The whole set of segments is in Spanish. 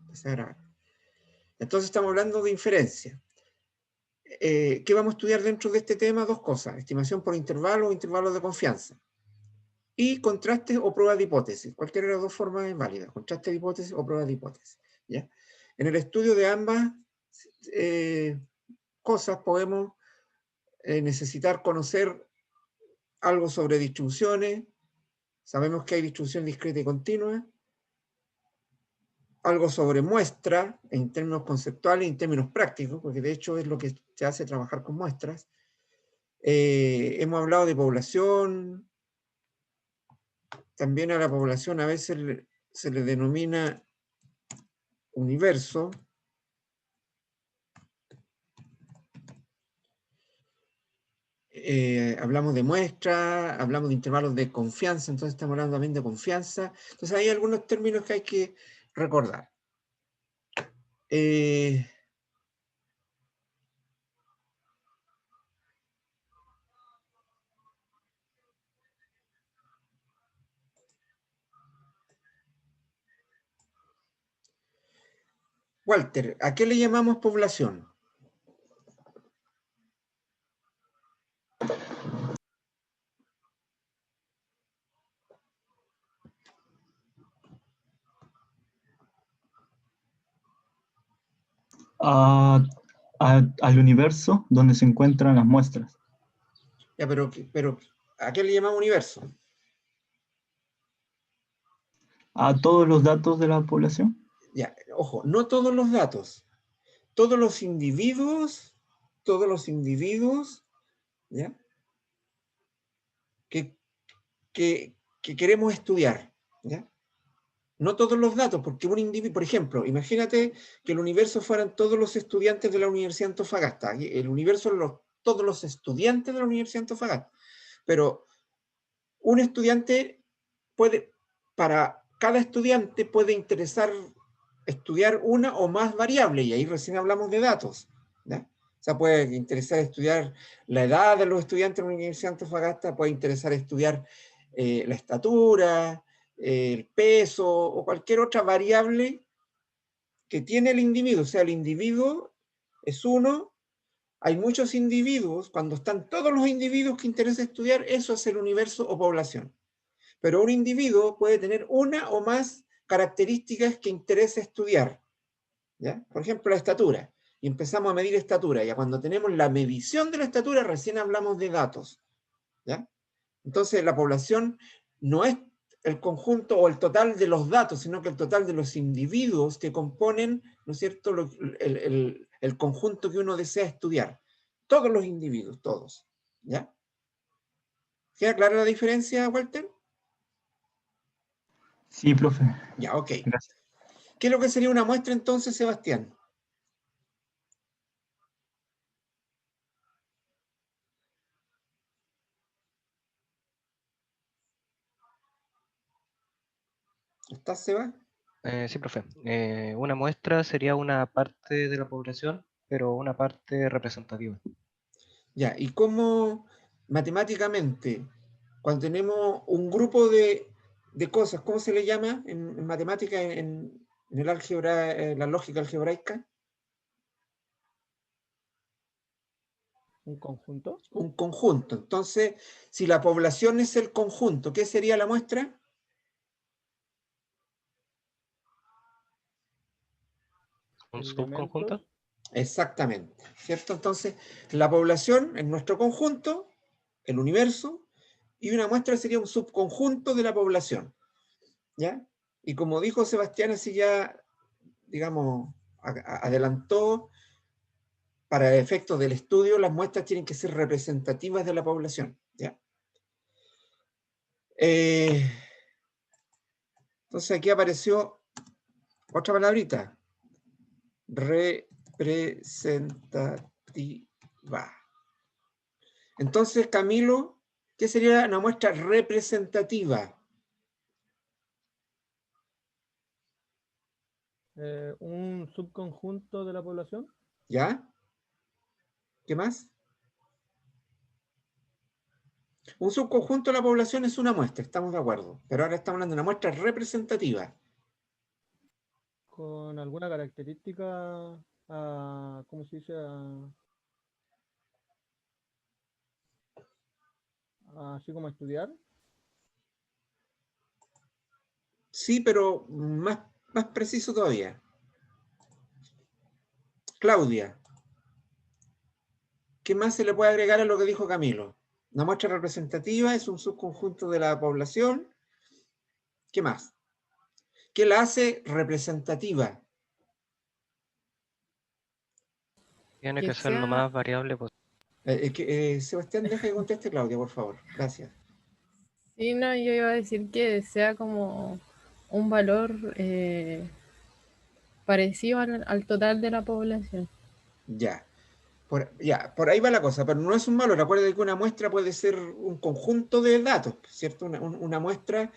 Empecé a grabar. Entonces estamos hablando de inferencia. ¿Qué vamos a estudiar dentro de este tema? Dos cosas: estimación por intervalo o intervalos de confianza. Y contraste o prueba de hipótesis. Cualquiera de las dos formas es válida. Contraste de hipótesis o prueba de hipótesis. ¿Ya? En el estudio de ambas cosas podemos necesitar conocer algo sobre distribuciones. Sabemos que hay distribución discreta y continua. Algo sobre muestra en términos conceptuales y en términos prácticos, porque de hecho es lo que se hace trabajar con muestras. Hemos hablado de población. También a la población a veces se le denomina universo. Hablamos de muestra, hablamos de intervalos de confianza, entonces estamos hablando también de confianza. Entonces hay algunos términos que hay que recordar. Walter, ¿a qué le llamamos población? Al universo donde se encuentran las muestras. Ya, pero ¿a qué le llamamos universo? A todos los datos de la población. Ya, ojo, no todos los datos. Todos los individuos, ¿ya? que queremos estudiar, ¿ya? No todos los datos, porque un individuo, por ejemplo, imagínate que el universo fueran todos los estudiantes de la Universidad de Antofagasta. El universo son todos los estudiantes de la Universidad de Antofagasta. Pero un estudiante puede, para cada estudiante puede interesar estudiar una o más variables, y ahí recién hablamos de datos, ¿ya? O sea, puede interesar estudiar la edad de los estudiantes de la Universidad de Antofagasta, puede interesar estudiar la estatura, el peso o cualquier otra variable que tiene el individuo. O sea, el individuo es uno, hay muchos individuos. Cuando están todos los individuos que interesa estudiar, eso es el universo o población. Pero un individuo puede tener una o más características que interesa estudiar, ¿ya? Por ejemplo, la estatura. Y empezamos a medir estatura. Ya cuando tenemos la medición de la estatura, recién hablamos de datos, ¿ya? Entonces, la población no es el conjunto o el total de los datos, sino que el total de los individuos que componen, ¿no es cierto?, el conjunto que uno desea estudiar. Todos los individuos, todos, ¿ya? ¿Queda clara la diferencia, Walter? Sí, profe. Ya, ok. Gracias. ¿Qué es lo que sería una muestra entonces, Sebastián? ¿Estás, Seba? Sí, profe. Una muestra sería una parte de la población, pero una parte representativa. Ya, ¿y cómo matemáticamente, cuando tenemos un grupo de cosas, ¿cómo se le llama en matemática, en el álgebra, la lógica algebraica? ¿Un conjunto? Un conjunto. Entonces, si la población es el conjunto, ¿qué sería la muestra? ¿Un Elementos. subconjunto? Exactamente, ¿cierto? Entonces, la población es nuestro conjunto, el universo, y una muestra sería un subconjunto de la población, ¿ya? Y como dijo Sebastián, así ya, digamos, adelantó, para efectos del estudio, las muestras tienen que ser representativas de la población, ¿ya? Entonces aquí apareció otra palabrita, representativa. Entonces, Camilo, ¿qué sería una muestra representativa? Un subconjunto de la población. ¿Ya? ¿Qué más? Un subconjunto de la población es una muestra, estamos de acuerdo. Pero ahora estamos hablando de una muestra representativa. con alguna característica, ¿cómo se dice? Así como estudiar. Sí, pero más preciso todavía. Claudia, ¿qué más se le puede agregar a lo que dijo Camilo? Una muestra representativa es un subconjunto de la población. ¿Qué más? ¿Qué la hace representativa? Tiene Que que ser lo sea, más variable posible. Sebastián, deja que conteste Claudia, por favor. Gracias. sí, no, yo iba a decir que sea como un valor parecido al total de la población. Ya. Por ahí va la cosa, pero no es un valor. Acuérdate que una muestra puede ser un conjunto de datos, ¿cierto? Una muestra,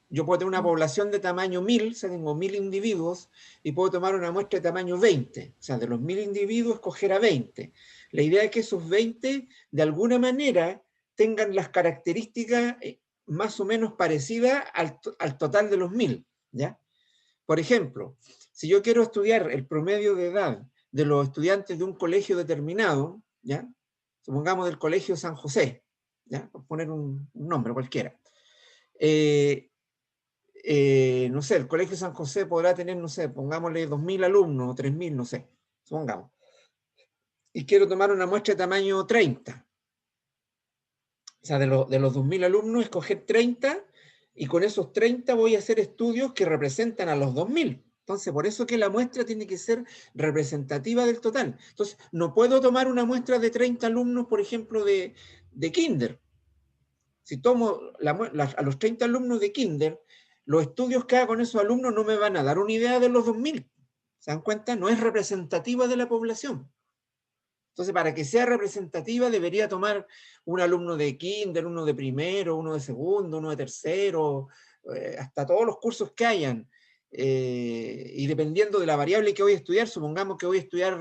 yo puedo tener una población de tamaño 1000, o sea, tengo 1000 individuos, y puedo tomar una muestra de tamaño 20, o sea, de los 1000 individuos, escoger a 20. La idea es que esos 20, de alguna manera, tengan las características más o menos parecidas al total de los 1000, ¿ya? Por ejemplo, si yo quiero estudiar el promedio de edad de los estudiantes de un colegio determinado, ¿ya? Supongamos del Colegio San José, ¿ya? Por poner un nombre cualquiera. No sé, el Colegio San José podrá tener, no sé, pongámosle 2000 alumnos o 3000, no sé, supongamos. Y quiero tomar una muestra de tamaño 30. O sea, de los 2000 alumnos, escoger 30 y con esos 30 voy a hacer estudios que representan a los 2000. Entonces, por eso que la muestra tiene que ser representativa del total. Entonces, no puedo tomar una muestra de 30 alumnos, por ejemplo, de kinder. Si tomo a los 30 alumnos de kinder, los estudios que haga con esos alumnos no me van a dar una idea de los 2000. ¿Se dan cuenta? No es representativa de la población. Entonces, para que sea representativa, debería tomar un alumno de kinder, uno de primero, uno de segundo, uno de tercero, hasta todos los cursos que hayan. Y dependiendo de la variable que voy a estudiar, supongamos que voy a estudiar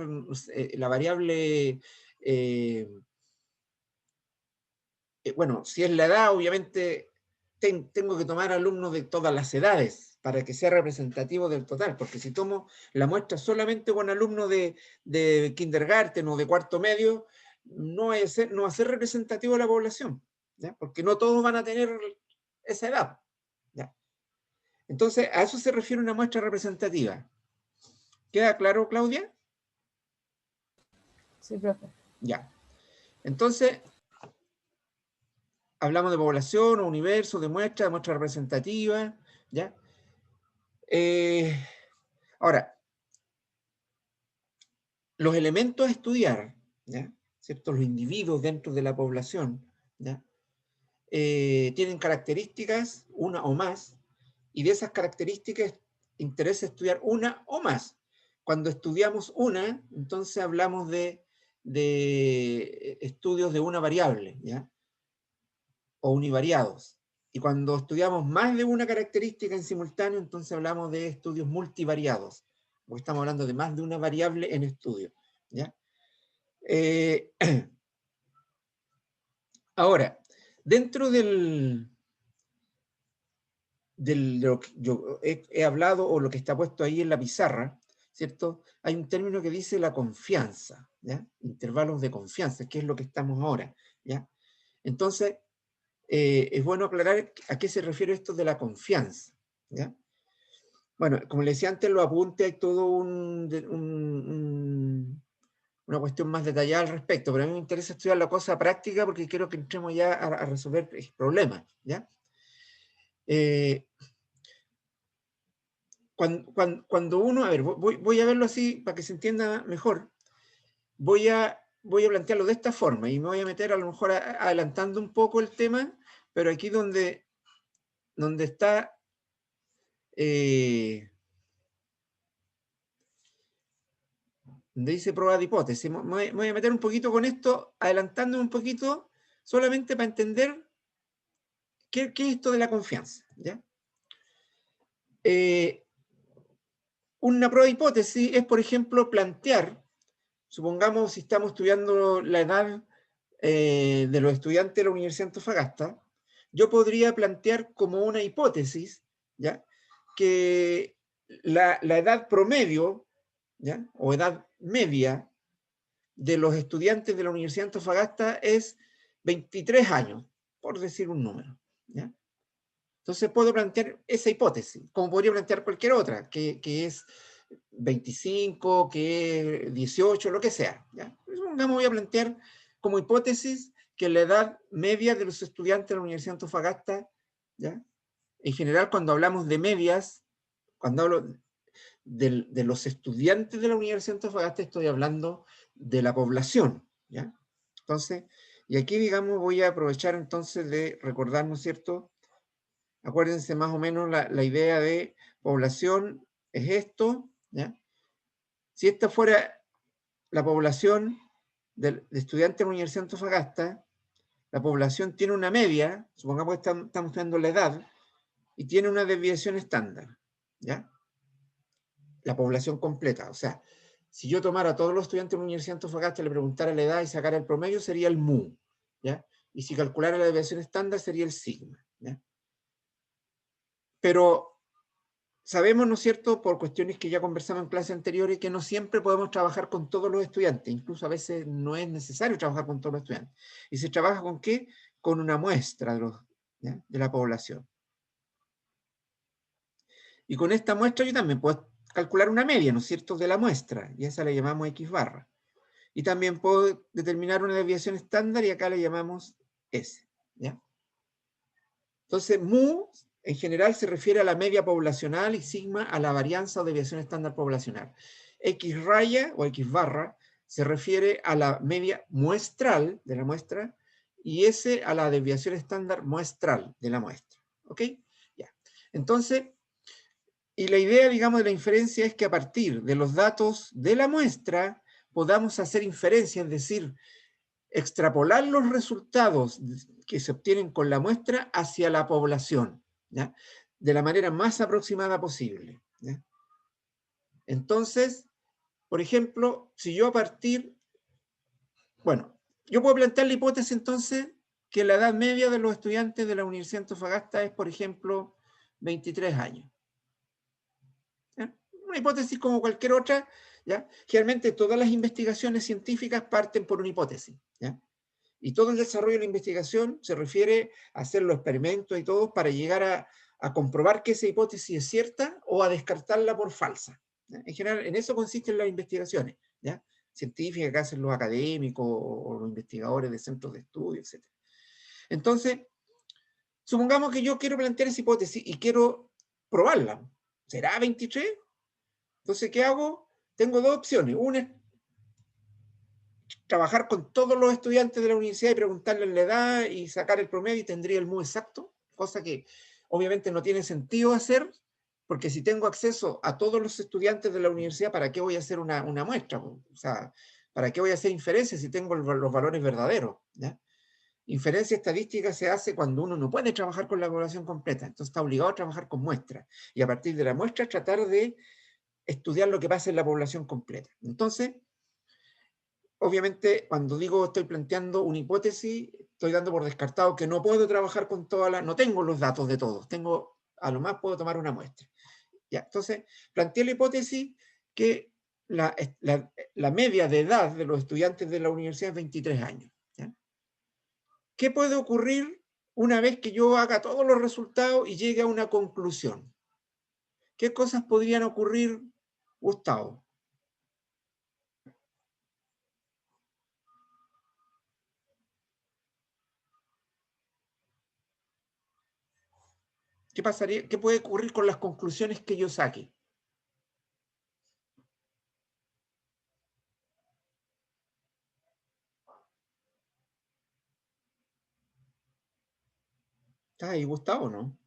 la variable, bueno, si es la edad, obviamente tengo que tomar alumnos de todas las edades para que sea representativo del total, porque si tomo la muestra solamente con alumnos de kindergarten o de cuarto medio, no va a ser representativo de la población, ¿ya? Porque no todos van a tener esa edad, ¿ya? Entonces, a eso se refiere una muestra representativa. ¿Queda claro, Claudia? Sí, profe. Ya. Entonces, hablamos de población o universo, de muestra representativa, ¿ya? Ahora, los elementos a estudiar, ¿ya? ¿Cierto? Los individuos dentro de la población, ¿ya? Tienen características, una o más, y de esas características interesa estudiar una o más. Cuando estudiamos una, entonces hablamos de estudios de una variable, ¿ya? O univariados. Y cuando estudiamos más de una característica en simultáneo, entonces hablamos de estudios multivariados, porque estamos hablando de más de una variable en estudio, ¿ya? Ahora, dentro de lo que yo he hablado o lo que está puesto ahí en la pizarra, ¿cierto? Hay un término que dice la confianza, ¿ya? Intervalos de confianza, que es lo que estamos ahora, ¿ya? Entonces, es bueno aclarar a qué se refiere esto de la confianza, ¿ya? Bueno, como les decía antes, lo apunte, hay todo una cuestión más detallada al respecto, pero a mí me interesa estudiar la cosa práctica porque quiero que entremos ya a resolver problemas, ¿ya? Cuando uno, a ver, voy a verlo así para que se entienda mejor, voy a plantearlo de esta forma y me voy a meter a lo mejor adelantando un poco el tema, pero aquí donde está donde dice prueba de hipótesis. Me voy a meter un poquito con esto, adelantándome un poquito, solamente para entender qué es esto de la confianza, ¿ya? Una prueba de hipótesis es, por ejemplo, plantear, supongamos si estamos estudiando la edad de los estudiantes de la Universidad de Antofagasta, yo podría plantear como una hipótesis, ¿ya? Que la edad promedio, ¿ya? O edad media de los estudiantes de la Universidad de Antofagasta es 23 años, por decir un número, ¿ya? Entonces puedo plantear esa hipótesis, como podría plantear cualquier otra, que es 25, que es 18, lo que sea, ¿ya? Supongamos, voy a plantear como hipótesis que la edad media de los estudiantes de la Universidad de Antofagasta, ¿ya? En general, cuando hablamos de medias, cuando hablo de los estudiantes de la Universidad de Antofagasta, estoy hablando de la población, ¿ya? Entonces, y aquí, digamos, voy a aprovechar entonces de recordar, ¿no es cierto? Acuérdense más o menos la idea de población es esto, ¿ya? Si esta fuera la población de estudiantes de la Universidad de Antofagasta, la población tiene una media, supongamos que estamos viendo la edad, y tiene una desviación estándar, ¿ya? La población completa. O sea, si yo tomara a todos los estudiantes de la Universidad de Antofagasta, le preguntara la edad y sacara el promedio, sería el mu, ¿ya? Y si calculara la desviación estándar, sería el sigma, ¿ya? Pero sabemos, ¿no es cierto?, por cuestiones que ya conversamos en clases anteriores, que no siempre podemos trabajar con todos los estudiantes. Incluso a veces no es necesario trabajar con todos los estudiantes. ¿Y se trabaja con qué? Con una muestra de la población. Y con esta muestra yo también puedo calcular una media, ¿no es cierto?, de la muestra, y esa la llamamos X barra. Y también puedo determinar una desviación estándar, y acá le llamamos S, ¿ya? Entonces, mu, en general, se refiere a la media poblacional y sigma a la varianza o desviación estándar poblacional. X raya o X barra se refiere a la media muestral de la muestra y S a la desviación estándar muestral de la muestra. ¿Ok? Ya. Entonces, y la idea, digamos, de la inferencia es que a partir de los datos de la muestra podamos hacer inferencias, es decir, extrapolar los resultados que se obtienen con la muestra hacia la población, ¿ya? De la manera más aproximada posible, ¿ya? Entonces, por ejemplo, si yo a partir, bueno, yo puedo plantear la hipótesis entonces que la edad media de los estudiantes de la Universidad de Antofagasta es, por ejemplo, 23 años. ¿Ya? Una hipótesis como cualquier otra, ¿ya? Generalmente todas las investigaciones científicas parten por una hipótesis, ¿ya? Y todo el desarrollo de la investigación se refiere a hacer los experimentos y todo para llegar a comprobar que esa hipótesis es cierta o a descartarla por falsa, ¿ya? En general, en eso consisten las investigaciones, ¿ya? Científicas que hacen los académicos o los investigadores de centros de estudio, etc. Entonces, supongamos que yo quiero plantear esa hipótesis y quiero probarla. ¿Será 23? Entonces, ¿qué hago? Tengo dos opciones. Una es trabajar con todos los estudiantes de la universidad y preguntarles la edad y sacar el promedio y tendría el mu exacto, cosa que obviamente no tiene sentido hacer, porque si tengo acceso a todos los estudiantes de la universidad, ¿para qué voy a hacer una muestra? O sea, ¿para qué voy a hacer inferencias si tengo los valores verdaderos? ¿Ya? Inferencia estadística se hace cuando uno no puede trabajar con la población completa, entonces está obligado a trabajar con muestras, y a partir de la muestra tratar de estudiar lo que pasa en la población completa. Entonces, obviamente, cuando digo estoy planteando una hipótesis, estoy dando por descartado que no puedo trabajar con todas las, no tengo los datos de todos, tengo, a lo más puedo tomar una muestra. Ya, entonces, planteé la hipótesis que la media de edad de los estudiantes de la universidad es 23 años. ¿Ya? ¿Qué puede ocurrir una vez que yo haga todos los resultados y llegue a una conclusión? ¿Qué cosas podrían ocurrir, Gustavo? ¿Qué pasaría? ¿Qué puede ocurrir con las conclusiones que yo saque? ¿Estás ahí, Gustavo, no?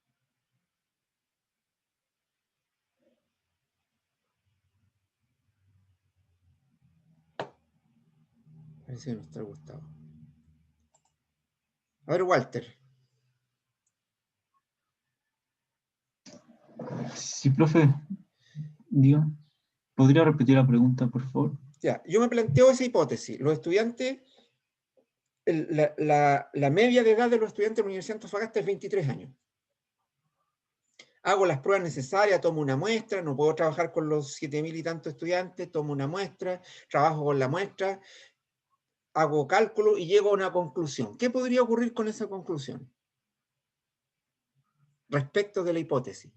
Parece que no está Gustavo. A ver, Walter. Sí, profe, diga, ¿podría repetir la pregunta, por favor? Ya, yo me planteo esa hipótesis. Los estudiantes, la media de edad de los estudiantes de la Universidad de Antofagasta es 23 años. Hago las pruebas necesarias, tomo una muestra, no puedo trabajar con los 7.000 y tantos estudiantes, tomo una muestra, trabajo con la muestra, hago cálculo y llego a una conclusión. ¿Qué podría ocurrir con esa conclusión? Respecto de la hipótesis.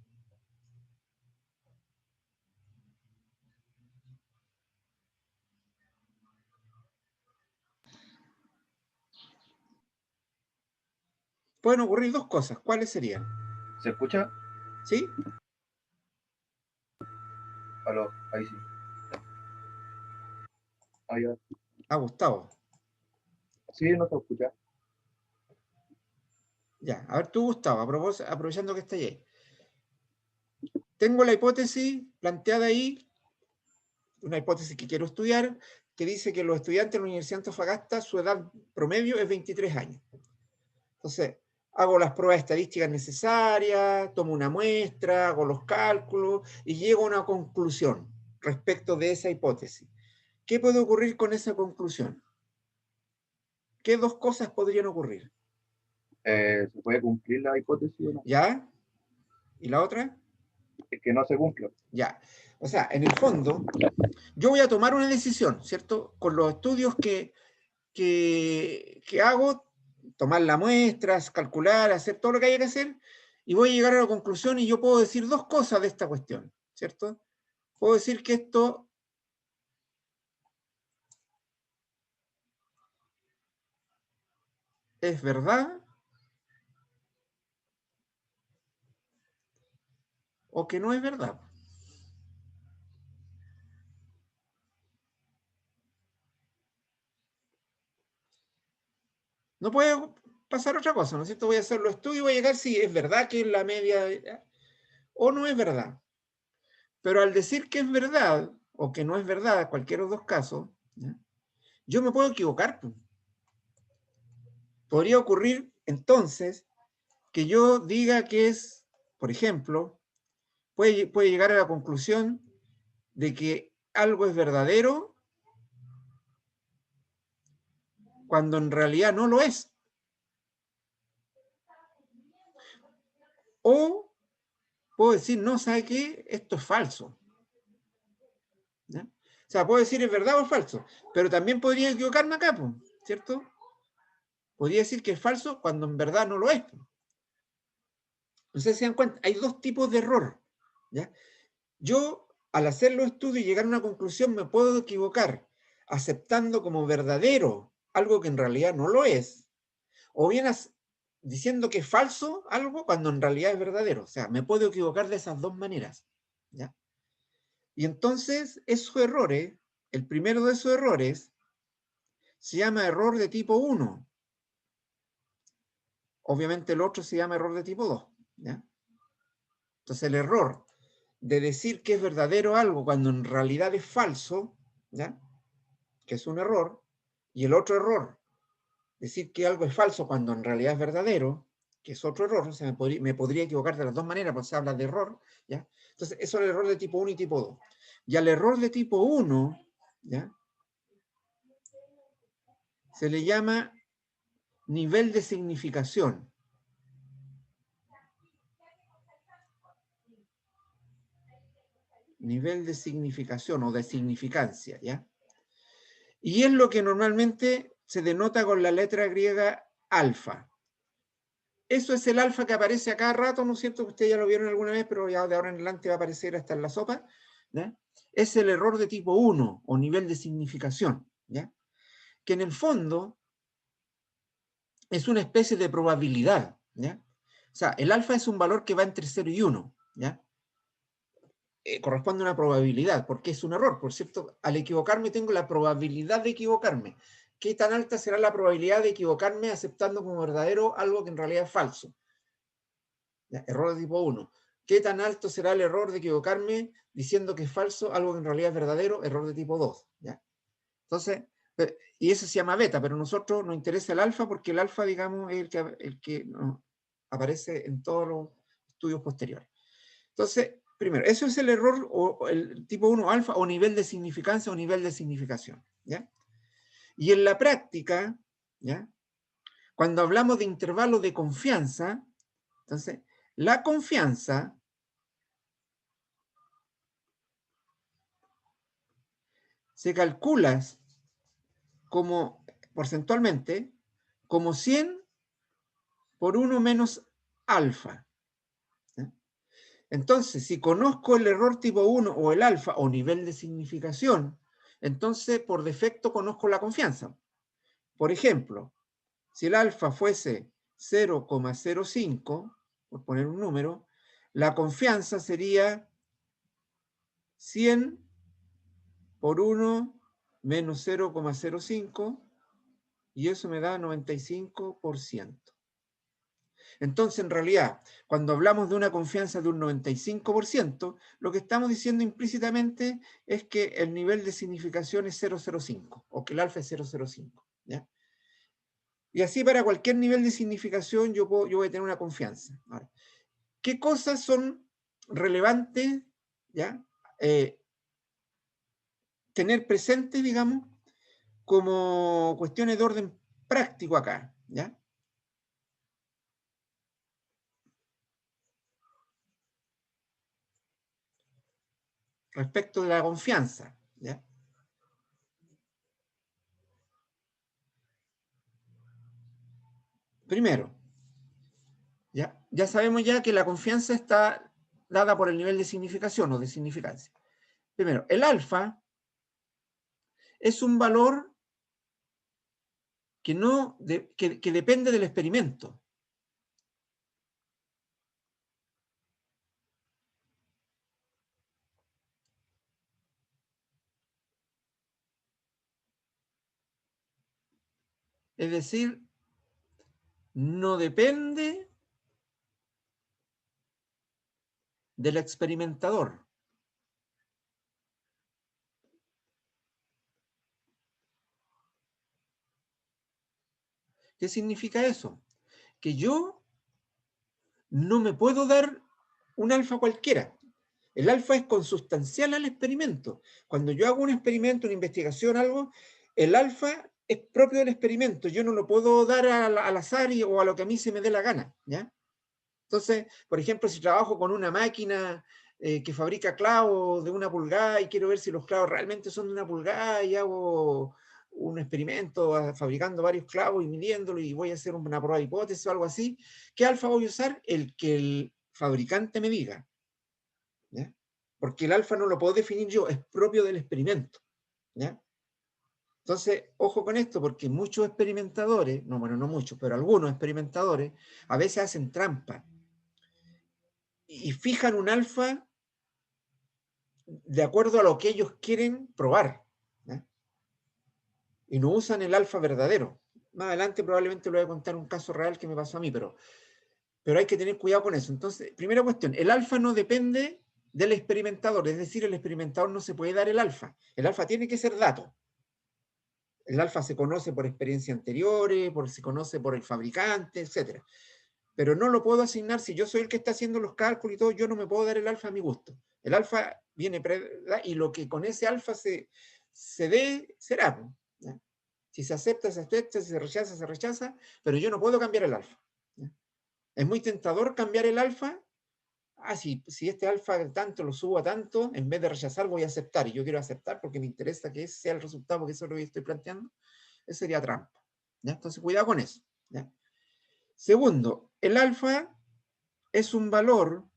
Pueden ocurrir dos cosas. ¿Cuáles serían? ¿Se escucha? ¿Sí? Aló, ahí sí. Ahí va. Ah, Gustavo. Sí, no se escucha. Ya, a ver tú, Gustavo, aprovechando que está ahí. Tengo la hipótesis planteada ahí, una hipótesis que quiero estudiar, que dice que los estudiantes de la Universidad de Antofagasta, su edad promedio es 23 años. Entonces, hago las pruebas estadísticas necesarias, tomo una muestra, hago los cálculos y llego a una conclusión respecto de esa hipótesis. ¿Qué puede ocurrir con esa conclusión? ¿Qué dos cosas podrían ocurrir? ¿Se puede cumplir la hipótesis o no? ¿Ya? ¿Y la otra? Es que no se cumpla. Ya. O sea, en el fondo, yo voy a tomar una decisión, ¿cierto? Con los estudios que hago, tomar las muestras, calcular, hacer todo lo que haya que hacer, y voy a llegar a la conclusión y yo puedo decir dos cosas de esta cuestión, ¿cierto? Puedo decir que esto es verdad o que no es verdad. No puede pasar otra cosa, ¿no es cierto? Voy a hacer los estudios y voy a llegar si es verdad que es la media o no es verdad. Pero al decir que es verdad o que no es verdad, cualquiera de los dos casos, ¿ya? Yo me puedo equivocar. Podría ocurrir entonces que yo diga que es, por ejemplo, puede llegar a la conclusión de que algo es verdadero cuando en realidad no lo es. O puedo decir, no, ¿sabe qué? Esto es falso. ¿Ya? O sea, puedo decir es verdad o es falso, pero también podría equivocarme acá, ¿cierto? Podría decir que es falso cuando en verdad no lo es. No sé si se dan cuenta, hay dos tipos de error. ¿Ya? Yo, al hacer los estudios y llegar a una conclusión, me puedo equivocar aceptando como verdadero algo que en realidad no lo es, o bien diciendo que es falso algo cuando en realidad es verdadero. O sea, me puedo equivocar de esas dos maneras. ¿Ya? Y entonces, esos errores, el primero de esos errores, se llama error de tipo 1. Obviamente el otro se llama error de tipo 2. ¿Ya? Entonces el error de decir que es verdadero algo cuando en realidad es falso, ¿ya? Que es un error, y el otro error, decir que algo es falso cuando en realidad es verdadero, que es otro error, o sea, me podría equivocar de las dos maneras, porque se habla de error, ¿ya? Entonces, eso es el error de tipo 1 y tipo 2. Y al error de tipo 1, ¿ya? Se le llama nivel de significación. Nivel de significación o de significancia, ¿ya? Y es lo que normalmente se denota con la letra griega alfa. Eso es el alfa que aparece a cada rato, ¿no es cierto? Ustedes ya lo vieron alguna vez, pero ya de ahora en adelante va a aparecer hasta en la sopa. ¿Ya? Es el error de tipo 1 o nivel de significación, ¿ya? Que en el fondo es una especie de probabilidad, ¿ya? O sea, el alfa es un valor que va entre 0 y 1, ¿ya? Corresponde a una probabilidad, porque es un error, por cierto. Al equivocarme tengo la probabilidad de equivocarme. ¿Qué tan alta será la probabilidad de equivocarme aceptando como verdadero algo que en realidad es falso? ¿Ya? Error de tipo 1. ¿Qué tan alto será el error de equivocarme diciendo que es falso algo que en realidad es verdadero? Error de tipo 2. ¿Ya? Entonces, y eso se llama beta, pero a nosotros nos interesa el alfa porque el alfa, digamos, es el que aparece en todos los estudios posteriores. Entonces, primero, eso es el error o el tipo 1 alfa o nivel de significancia o nivel de significación. ¿Ya? Y en la práctica, ¿ya? Cuando hablamos de intervalo de confianza, entonces, la confianza, se calcula como, porcentualmente, como 100 por 1 menos alfa. ¿Ya? Entonces, si conozco el error tipo 1 o el alfa o nivel de significación, entonces por defecto conozco la confianza. Por ejemplo, si el alfa fuese 0,05, por poner un número, la confianza sería 100 por 1 menos 0,05, y eso me da 95%. Entonces, en realidad, cuando hablamos de una confianza de un 95%, lo que estamos diciendo implícitamente es que el nivel de significación es 0,05, o que el alfa es 0,05. ¿Ya? Y así para cualquier nivel de significación yo voy a tener una confianza. Ahora, ¿qué cosas son relevantes, ¿ya? Tener presentes, digamos, como cuestiones de orden práctico acá, ¿ya? Respecto de la confianza, ¿ya? Primero, ya sabemos ya que la confianza está dada por el nivel de significación o de significancia. Primero, el alfa es un valor que depende del experimento. Es decir, no depende del experimentador. ¿Qué significa eso? Que yo no me puedo dar un alfa cualquiera. El alfa es consustancial al experimento. Cuando yo hago un experimento, una investigación, algo, el alfa es propio del experimento. Yo no lo puedo dar al azar o a lo que a mí se me dé la gana, ¿ya? Entonces, por ejemplo, si trabajo con una máquina que fabrica clavos de 1 pulgada y quiero ver si los clavos realmente son de 1 pulgada y hago un experimento fabricando varios clavos y midiéndolo y voy a hacer una prueba de hipótesis o algo así, ¿qué alfa voy a usar? El que el fabricante me diga, ¿ya? Porque el alfa no lo puedo definir yo, es propio del experimento, ¿ya? Entonces, ojo con esto, porque muchos experimentadores, no, bueno, no muchos, pero algunos experimentadores, a veces hacen trampa y fijan un alfa de acuerdo a lo que ellos quieren probar, ¿ya? Y no usan el alfa verdadero. Más adelante probablemente le voy a contar un caso real que me pasó a mí, pero hay que tener cuidado con eso. Entonces, primera cuestión, el alfa no depende del experimentador, es decir, el experimentador no se puede dar el alfa. El alfa tiene que ser dato. El alfa se conoce por experiencias anteriores, se conoce por el fabricante, etc. Pero no lo puedo asignar, si yo soy el que está haciendo los cálculos y todo, yo no me puedo dar el alfa a mi gusto. El alfa viene y lo que con ese alfa se dé, será, ¿ya? Si se acepta, se acepta, si se rechaza, pero yo no puedo cambiar el alfa, ¿ya? Es muy tentador cambiar el alfa. Si este alfa tanto lo subo a tanto, en vez de rechazar voy a aceptar, y yo quiero aceptar porque me interesa que ese sea el resultado, porque eso es lo que estoy planteando. Eso sería trampa, ¿ya? Entonces cuidado con eso, ¿ya? Segundo, el alfa es un valor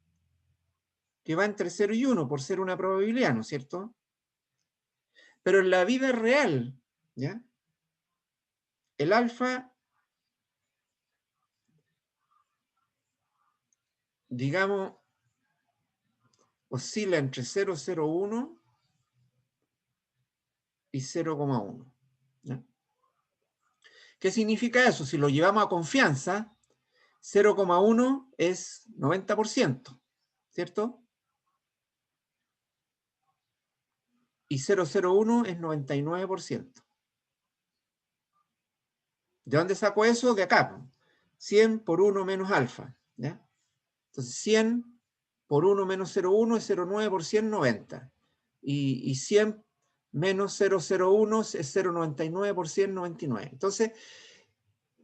que va entre 0 y 1 por ser una probabilidad, ¿no es cierto? Pero en la vida real, ¿ya? El alfa, digamos, oscila entre 0,01 y 0,1, ¿ya? ¿Qué significa eso? Si lo llevamos a confianza, 0,1 es 90%, ¿cierto? Y 0,01 es 99%. ¿De dónde saco eso? De acá. 100 por 1 menos alfa, ¿ya? Entonces 100 por 1 menos 0,1 es 0,9 por 100, 90. Y 100 menos 0,01 es 0,99 por 100, 99. Entonces,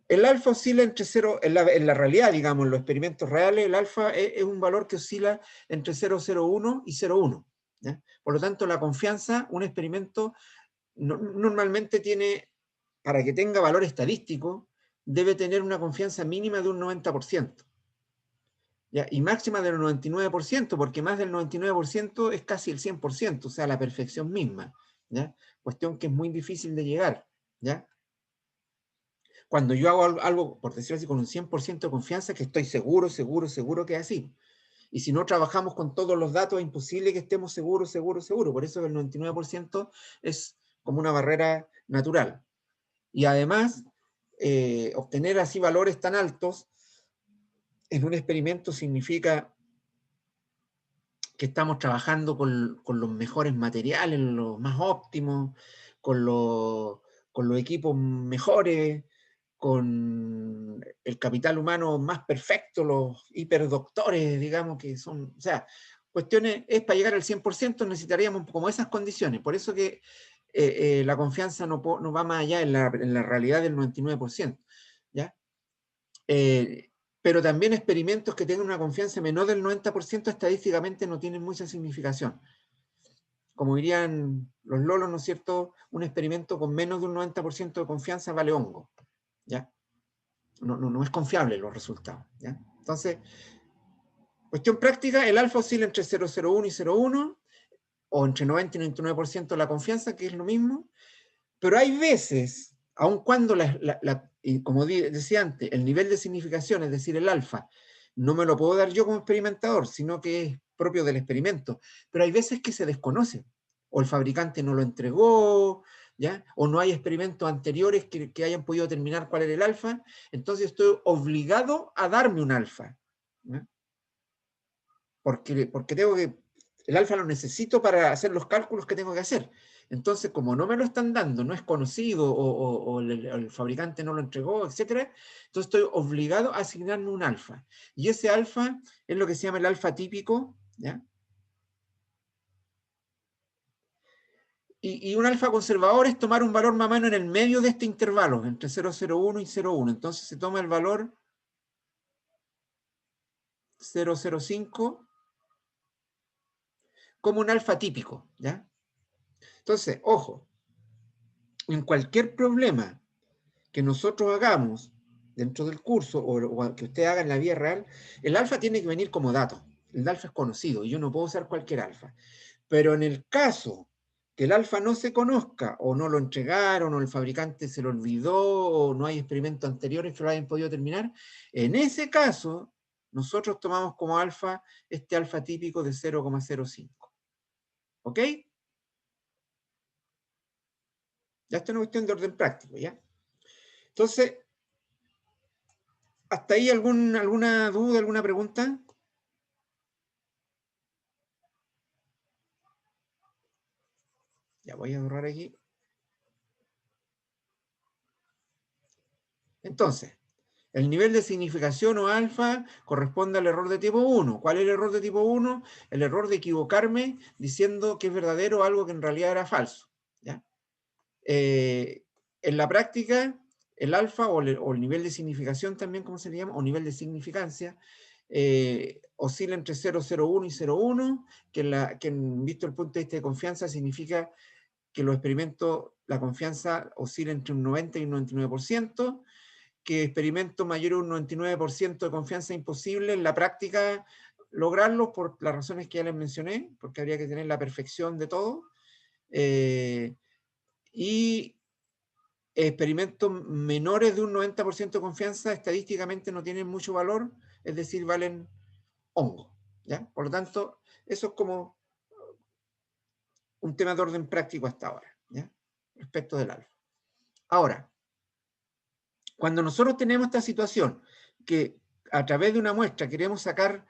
el alfa oscila entre 0, en la realidad, digamos, en los experimentos reales, el alfa es un valor que oscila entre 0,01 y 0,1, ¿ya? Por lo tanto, la confianza, un experimento normalmente tiene, para que tenga valor estadístico, debe tener una confianza mínima de un 90%. ¿Ya? Y máxima del 99%, porque más del 99% es casi el 100%, o sea, la perfección misma. ¿Ya? Cuestión que es muy difícil de llegar. ¿Ya? Cuando yo hago algo, por decirlo así, con un 100% de confianza, que estoy seguro que es así. Y si no trabajamos con todos los datos, es imposible que estemos seguros. Por eso el 99% es como una barrera natural. Y además, obtener así valores tan altos en un experimento significa que estamos trabajando con los mejores materiales, los más óptimos, con los equipos mejores, con el capital humano más perfecto, los hiperdoctores, digamos, que son, o sea, cuestiones, es para llegar al 100% necesitaríamos como esas condiciones, por eso que la confianza no va más allá en la realidad del 99%, ¿ya? Pero también experimentos que tengan una confianza menor del 90% estadísticamente no tienen mucha significación. Como dirían los lolos, ¿no es cierto? Un experimento con menos de un 90% de confianza vale hongo, ¿ya? No es confiable los resultados, ¿ya? Entonces, cuestión práctica, el alfa oscila entre 0,01 y 0,1, o entre 90 y 99% la confianza, que es lo mismo, pero hay veces, aun cuando, y como decía antes, el nivel de significación, es decir, el alfa, no me lo puedo dar yo como experimentador, sino que es propio del experimento, pero hay veces que se desconoce, o el fabricante no lo entregó, ¿ya? O no hay experimentos anteriores que hayan podido determinar cuál era el alfa, entonces estoy obligado a darme un alfa, ¿ya? Porque tengo que, el alfa lo necesito para hacer los cálculos que tengo que hacer. Entonces, como no me lo están dando, no es conocido, o el fabricante no lo entregó, etc., entonces estoy obligado a asignarme un alfa. Y ese alfa es lo que se llama el alfa típico, ¿ya? Y un alfa conservador es tomar un valor más o menos en el medio de este intervalo, entre 0,01 y 0,1. Entonces se toma el valor 0,05 como un alfa típico, ¿ya? Entonces, ojo, en cualquier problema que nosotros hagamos dentro del curso, o que usted haga en la vida real, el alfa tiene que venir como dato. El alfa es conocido y yo no puedo usar cualquier alfa. Pero en el caso que el alfa no se conozca, o no lo entregaron, o el fabricante se lo olvidó, o no hay experimentos anteriores que lo hayan podido terminar, en ese caso, nosotros tomamos como alfa este alfa típico de 0,05. ¿Ok? Ya está una cuestión de orden práctico, ¿ya? Entonces, ¿hasta ahí alguna duda, alguna pregunta? Ya voy a borrar aquí. Entonces, el nivel de significación o alfa corresponde al error de tipo 1. ¿Cuál es el error de tipo 1? El error de equivocarme diciendo que es verdadero algo que en realidad era falso, ¿ya? En la práctica, el alfa o el nivel de significación también, ¿cómo se le llama? O nivel de significancia, oscila entre 0,01 y 0,1, que visto el punto de vista de confianza significa que los experimentos, la confianza oscila entre un 90 y un 99%, que experimentos mayores a un 99% de confianza es imposible en la práctica lograrlo por las razones que ya les mencioné, porque habría que tener la perfección de todo, y experimentos menores de un 90% de confianza estadísticamente no tienen mucho valor, es decir, valen hongo, ¿ya? Por lo tanto, eso es como un tema de orden práctico hasta ahora, ¿ya? Respecto del alfa. Ahora, cuando nosotros tenemos esta situación que a través de una muestra queremos sacar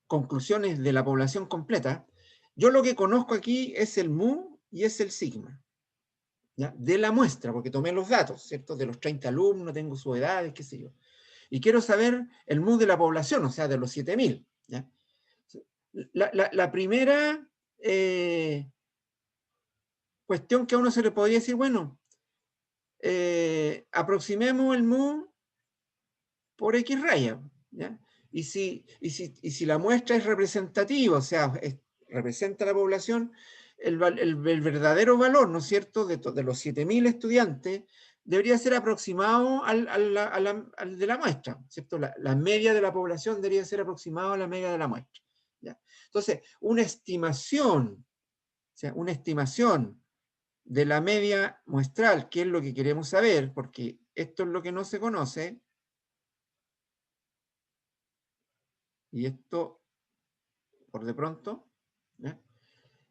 conclusiones de la población completa, yo lo que conozco aquí es el mu y es el sigma, ¿ya? De la muestra, porque tomé los datos, ¿cierto? De los 30 alumnos, tengo sus edades, qué sé yo. Y quiero saber el mu de la población, o sea, de los 7.000, ¿ya? La primera cuestión que a uno se le podría decir, bueno, aproximemos el mu por X raya, ¿ya? Y si la muestra es representativa, o sea, representa la población, el verdadero valor, ¿no es cierto?, de los 7.000 estudiantes, debería ser aproximado al de la muestra, ¿cierto? La media de la población debería ser aproximado a la media de la muestra, ¿ya? Entonces, una estimación, o sea, una estimación de la media muestral, que es lo que queremos saber, porque esto es lo que no se conoce, y esto, por de pronto, ¿ya?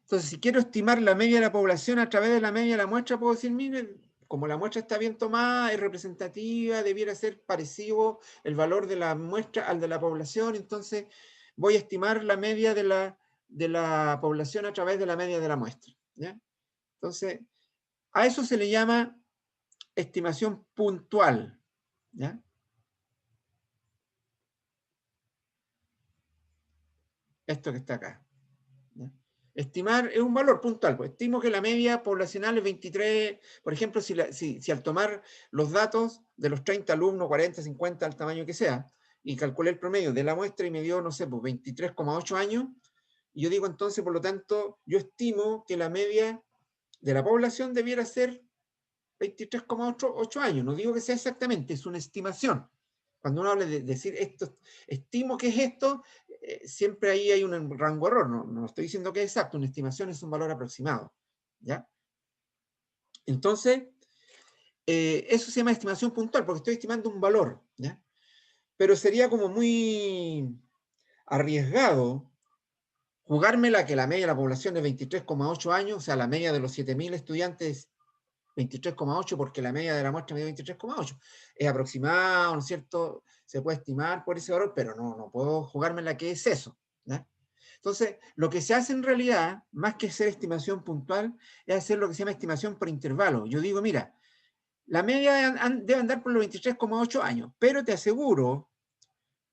Entonces, si quiero estimar la media de la población a través de la media de la muestra, puedo decir, mire, como la muestra está bien tomada, es representativa, debiera ser parecido el valor de la muestra al de la población, entonces voy a estimar la media de la población a través de la media de la muestra, ¿ya? Entonces, a eso se le llama estimación puntual, ¿ya? Esto que está acá, ¿ya? Estimar es un valor puntual, pues estimo que la media poblacional es 23, por ejemplo, si al tomar los datos de los 30 alumnos, 40, 50, al tamaño que sea, y calculé el promedio de la muestra y me dio, no sé, pues 23,8 años, y yo digo entonces, por lo tanto, yo estimo que la media de la población debiera ser 23,8 años. No digo que sea exactamente, es una estimación. Cuando uno habla de decir esto, estimo que es esto, siempre ahí hay un rango error. No estoy diciendo que es exacto, una estimación es un valor aproximado, ¿ya? Entonces, eso se llama estimación puntual, porque estoy estimando un valor, ¿ya? Pero sería como muy arriesgado jugármela que la media de la población es 23,8 años, o sea, la media de los 7.000 estudiantes 23,8, porque la media de la muestra me dio 23,8. Es aproximado, ¿no es cierto? Se puede estimar por ese valor, pero no puedo jugarme la que es eso, ¿ya? Entonces, lo que se hace en realidad, más que hacer estimación puntual, es hacer lo que se llama estimación por intervalo. Yo digo, mira, la media debe andar por los 23,8 años, pero te aseguro,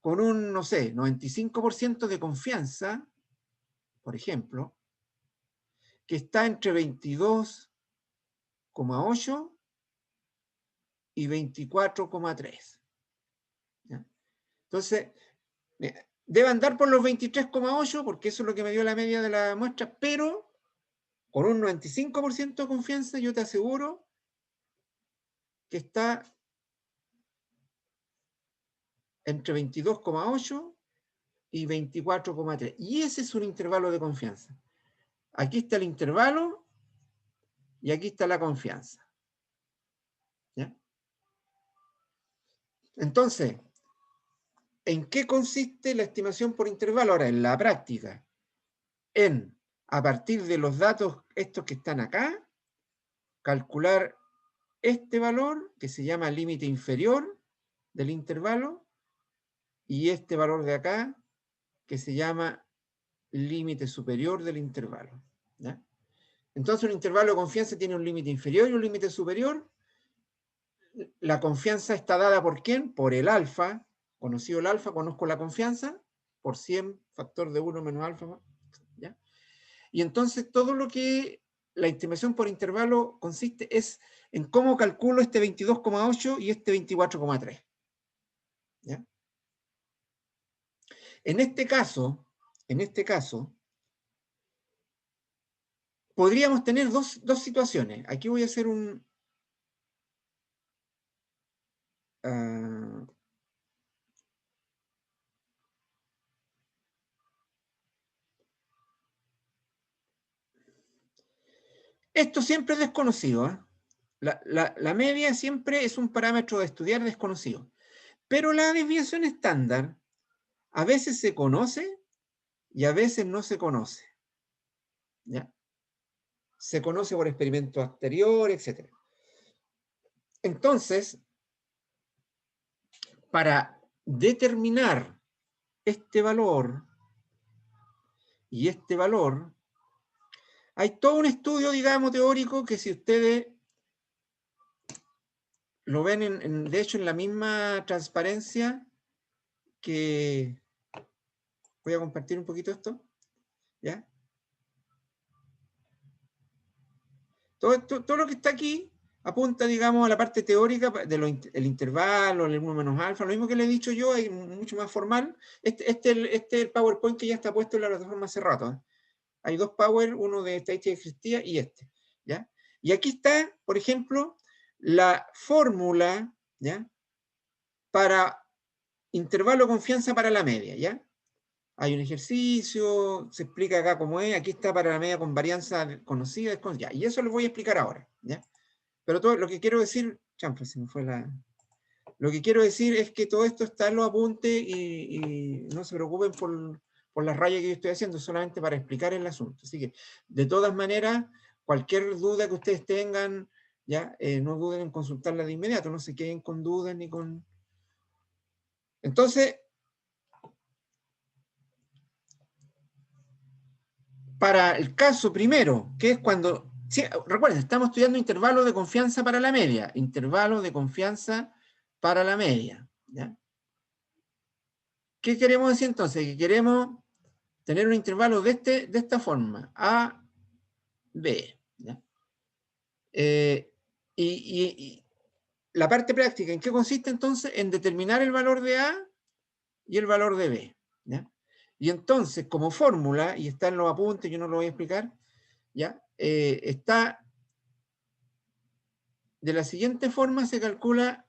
con un, no sé, 95% de confianza, por ejemplo, que está entre 22,8 y 24,3. Entonces, debe andar por los 23,8 porque eso es lo que me dio la media de la muestra, pero con un 95% de confianza yo te aseguro que está entre 22,8 y 24,3. Y ese es un intervalo de confianza. Aquí está el intervalo y aquí está la confianza, ¿ya? Entonces, ¿en qué consiste la estimación por intervalo? Ahora, en la práctica, a partir de los datos estos que están acá, calcular este valor, que se llama límite inferior del intervalo, y este valor de acá, que se llama límite superior del intervalo, ¿ya? Entonces, un intervalo de confianza tiene un límite inferior y un límite superior. La confianza está dada ¿por quién? Por el alfa. Conocido el alfa, conozco la confianza, por 100, factor de 1 menos alfa, ¿ya? Y entonces todo lo que la estimación por intervalo consiste es en cómo calculo este 22,8 y este 24,3. ¿Ya? En este caso, podríamos tener dos situaciones. Aquí voy a hacer un... esto siempre es desconocido, ¿eh? La media siempre es un parámetro de estudiar desconocido. Pero la desviación estándar a veces se conoce y a veces no se conoce, ¿ya? Se conoce por experimentos anteriores, etc. Entonces, para determinar este valor y este valor, hay todo un estudio, digamos, teórico que si ustedes lo ven, de hecho, en la misma transparencia que... Voy a compartir un poquito esto, ¿ya? Todo lo que está aquí apunta, digamos, a la parte teórica del intervalo, el 1 menos alfa, lo mismo que le he dicho yo, hay mucho más formal. Este es el PowerPoint que ya está puesto en la plataforma hace rato, ¿eh? Hay dos power, uno de estadística descriptiva y este, ¿ya? Y aquí está, por ejemplo, la fórmula, ¿ya? Para intervalo de confianza para la media, ¿ya? Hay un ejercicio, se explica acá cómo es, aquí está para la media con varianza conocida, desconocida, y eso lo voy a explicar ahora, ¿ya? Pero todo lo que quiero decir, champa, se me fue la... Lo que quiero decir es que todo esto está en los apuntes y no se preocupen por las rayas que yo estoy haciendo, solamente para explicar el asunto. Así que, de todas maneras, cualquier duda que ustedes tengan, ¿ya? No duden en consultarla de inmediato, no se queden con dudas ni con... Entonces, para el caso primero, que es cuando... Sí, recuerden, estamos estudiando intervalo de confianza para la media. Intervalo de confianza para la media, ¿ya? ¿Qué queremos decir entonces? Que queremos tener un intervalo de esta forma, A, B, ¿ya? Y la parte práctica, ¿en qué consiste entonces? En determinar el valor de A y el valor de B, ¿ya? Y entonces, como fórmula, y está en los apuntes, yo no lo voy a explicar, ¿ya? Está de la siguiente forma, se calcula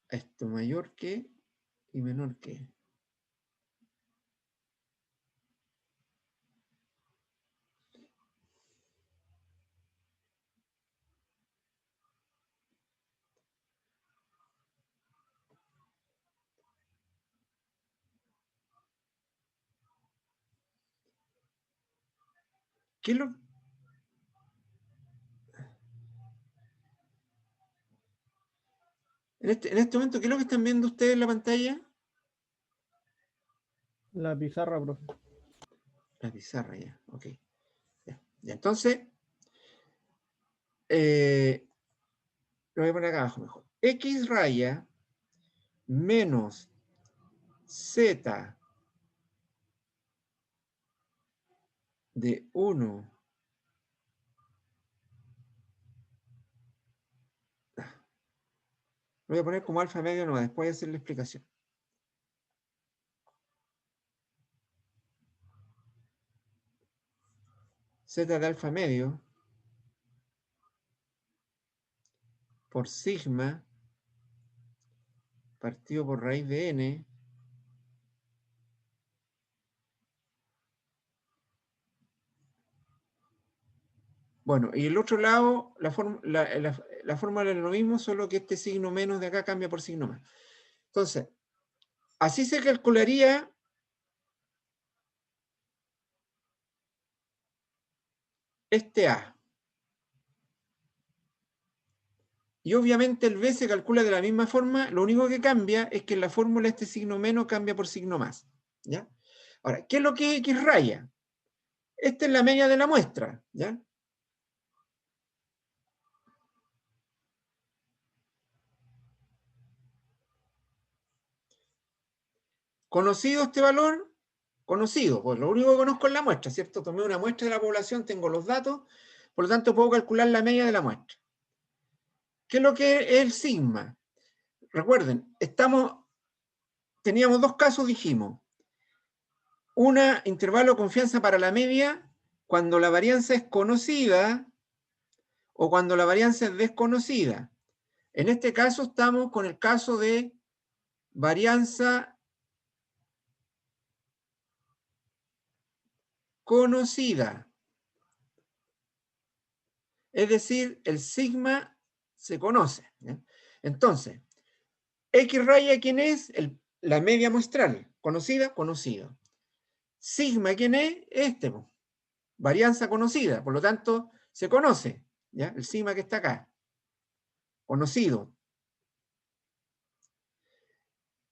esto mayor que y menor que. ¿Qué es lo? En este momento, ¿qué es lo que están viendo ustedes en la pantalla? La pizarra, profe. La pizarra, ya, ok. Ya, entonces, lo voy a poner acá abajo mejor. X raya menos Z de 1 lo voy a poner como alfa medio, no, después voy a hacer la explicación. Z de alfa medio por sigma partido por raíz de n bueno, y el otro lado, la fórmula es lo mismo, solo que este signo menos de acá cambia por signo más. Entonces, así se calcularía este A. Y obviamente el B se calcula de la misma forma, lo único que cambia es que en la fórmula este signo menos cambia por signo más, ¿ya? Ahora, ¿qué es lo que es X raya? Esta es la media de la muestra, ¿ya? ¿Conocido este valor? Conocido, pues lo único que conozco es la muestra, ¿cierto? Tomé una muestra de la población, tengo los datos, por lo tanto puedo calcular la media de la muestra. ¿Qué es lo que es el sigma? Recuerden, teníamos dos casos, dijimos. Una, intervalo de confianza para la media, cuando la varianza es conocida o cuando la varianza es desconocida. En este caso estamos con el caso de varianza conocida. Es decir, el sigma se conoce, ¿ya? Entonces, X raya, ¿quién es? La media muestral. ¿Conocida? Conocido. Sigma, ¿quién es? Este, varianza conocida, por lo tanto, se conoce, ¿ya? El sigma que está acá. Conocido.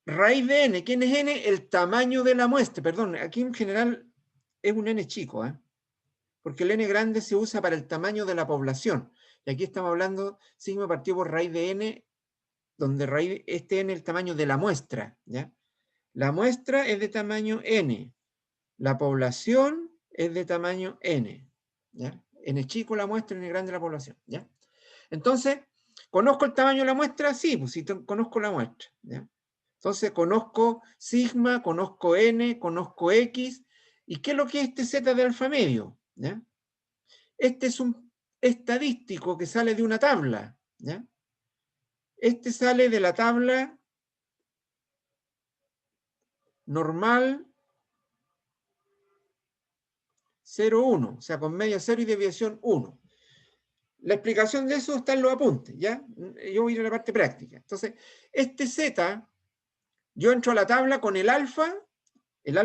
Raíz de n, ¿quién es n? El tamaño de la muestra. Perdón, aquí en general es un n chico, ¿eh? Porque el n grande se usa para el tamaño de la población. Y aquí estamos hablando sigma partido por raíz de n, donde raíz este n es el tamaño de la muestra, ¿ya? La muestra es de tamaño n. La población es de tamaño n, ¿ya? N chico la muestra, n grande la población, ¿ya? Entonces, ¿conozco el tamaño de la muestra? Sí, pues sí, conozco la muestra, ¿ya? Entonces conozco sigma, conozco n, conozco x. ¿Y qué es lo que es este z de alfa medio? ¿Ya? Este es un estadístico que sale de una tabla. ¿Ya? Este sale de la tabla normal 0,1, o sea, con media 0 y desviación 1. La explicación de eso está en los apuntes, ¿ya? Yo voy a ir a la parte práctica. Entonces, este z, yo entro a la tabla con el alfa,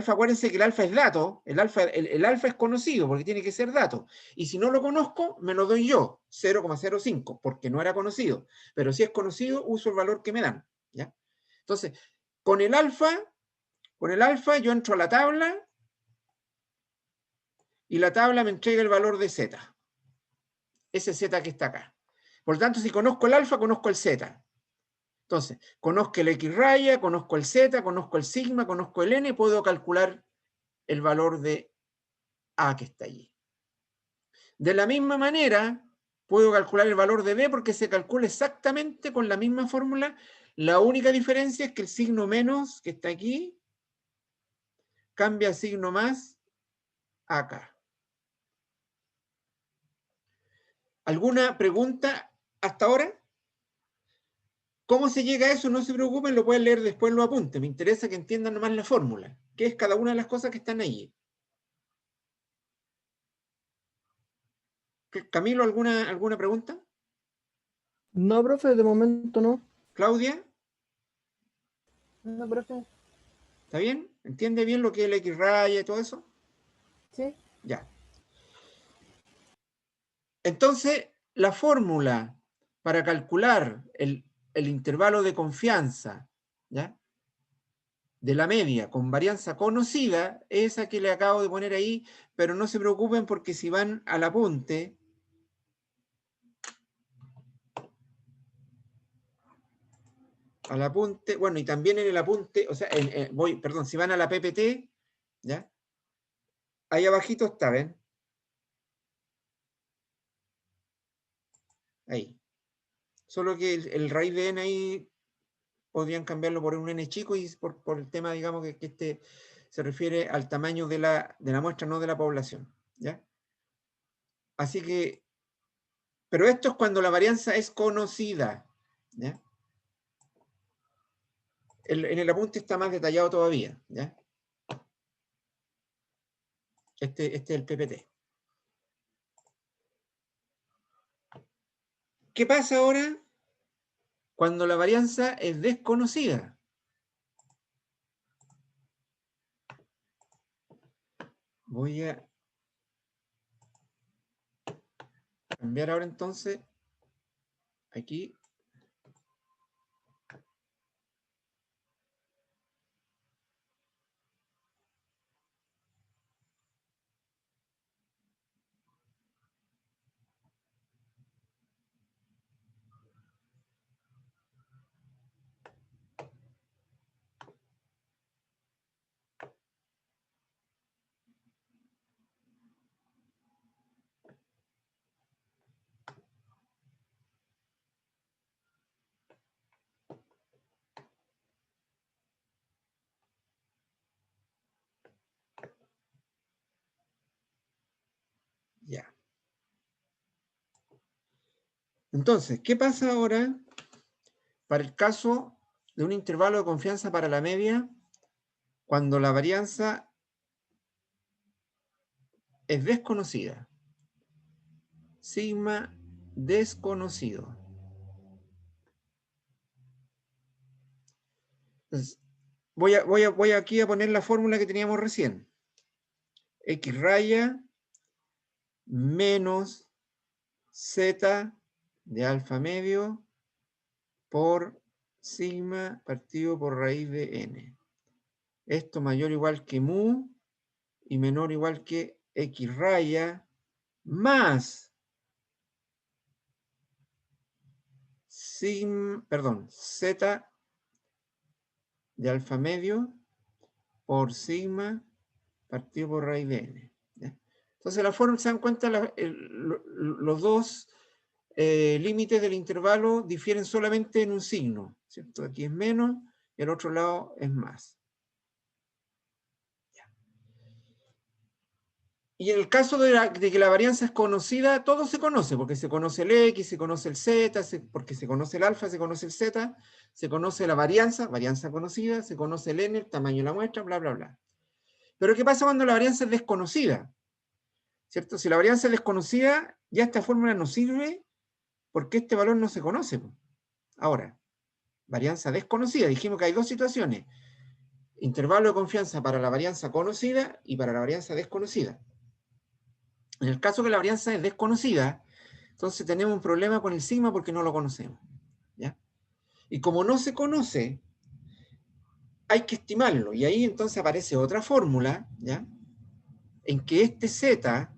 acuérdense que el alfa es dato, el alfa es conocido porque tiene que ser dato, y si no lo conozco, me lo doy yo, 0,05, porque no era conocido, pero si es conocido, uso el valor que me dan, ¿ya? Entonces, con el alfa yo entro a la tabla, y la tabla me entrega el valor de z, ese z que está acá. Por lo tanto, si conozco el alfa, conozco el z. Entonces, conozco el x raya, conozco el z, conozco el sigma, conozco el n, puedo calcular el valor de a que está allí. De la misma manera, puedo calcular el valor de b porque se calcula exactamente con la misma fórmula. La única diferencia es que el signo menos, que está aquí, cambia a signo más acá. ¿Alguna pregunta hasta ahora? ¿Cómo se llega a eso? No se preocupen, lo pueden leer después en los apuntes. Me interesa que entiendan nomás la fórmula, que es cada una de las cosas que están allí. Camilo, ¿alguna pregunta? No, profe, de momento no. ¿Claudia? No, profe. ¿Está bien? ¿Entiende bien lo que es el X raya y todo eso? Sí. Ya. Entonces, la fórmula para calcular el intervalo de confianza, ¿ya?, de la media con varianza conocida, esa que le acabo de poner ahí, pero no se preocupen porque si van al apunte, bueno, y también en el apunte, o sea, perdón, si van a la PPT, ¿ya? Ahí abajito está, ¿ven? Ahí. Solo que el raíz de n ahí podrían cambiarlo por un n chico y por el tema, digamos, que este se refiere al tamaño de la muestra, no de la población, ¿ya? Así que, pero esto es cuando la varianza es conocida, ¿ya? En el apunte está más detallado todavía, ¿ya? Este es el PPT. ¿Qué pasa ahora cuando la varianza es desconocida? Voy a cambiar ahora entonces aquí. Ya. Entonces, ¿qué pasa ahora para el caso de un intervalo de confianza para la media cuando la varianza es desconocida? Sigma desconocido. Entonces, voy aquí a poner la fórmula que teníamos recién. X raya menos z de alfa medio por sigma partido por raíz de n. Esto mayor o igual que mu y menor o igual que x raya más z de alfa medio por sigma partido por raíz de n. ¿Ya? Entonces la fórmula, se dan cuenta, los dos límites del intervalo difieren solamente en un signo, ¿cierto? Aquí es menos y el otro lado es más. Y en el caso de que la varianza es conocida, todo se conoce, porque se conoce el X, se conoce el Z, porque se conoce el alfa, se conoce el Z, se conoce la varianza conocida, se conoce el N, el tamaño de la muestra, bla, bla, bla. Pero ¿qué pasa cuando la varianza es desconocida? ¿Cierto? Si la varianza es desconocida, ya esta fórmula no sirve porque este valor no se conoce. Ahora, varianza desconocida, dijimos que hay dos situaciones. Intervalo de confianza para la varianza conocida y para la varianza desconocida. En el caso que la varianza es desconocida, entonces tenemos un problema con el sigma porque no lo conocemos, ¿ya? Y como no se conoce, hay que estimarlo. Y ahí entonces aparece otra fórmula, ¿ya? En que este Z,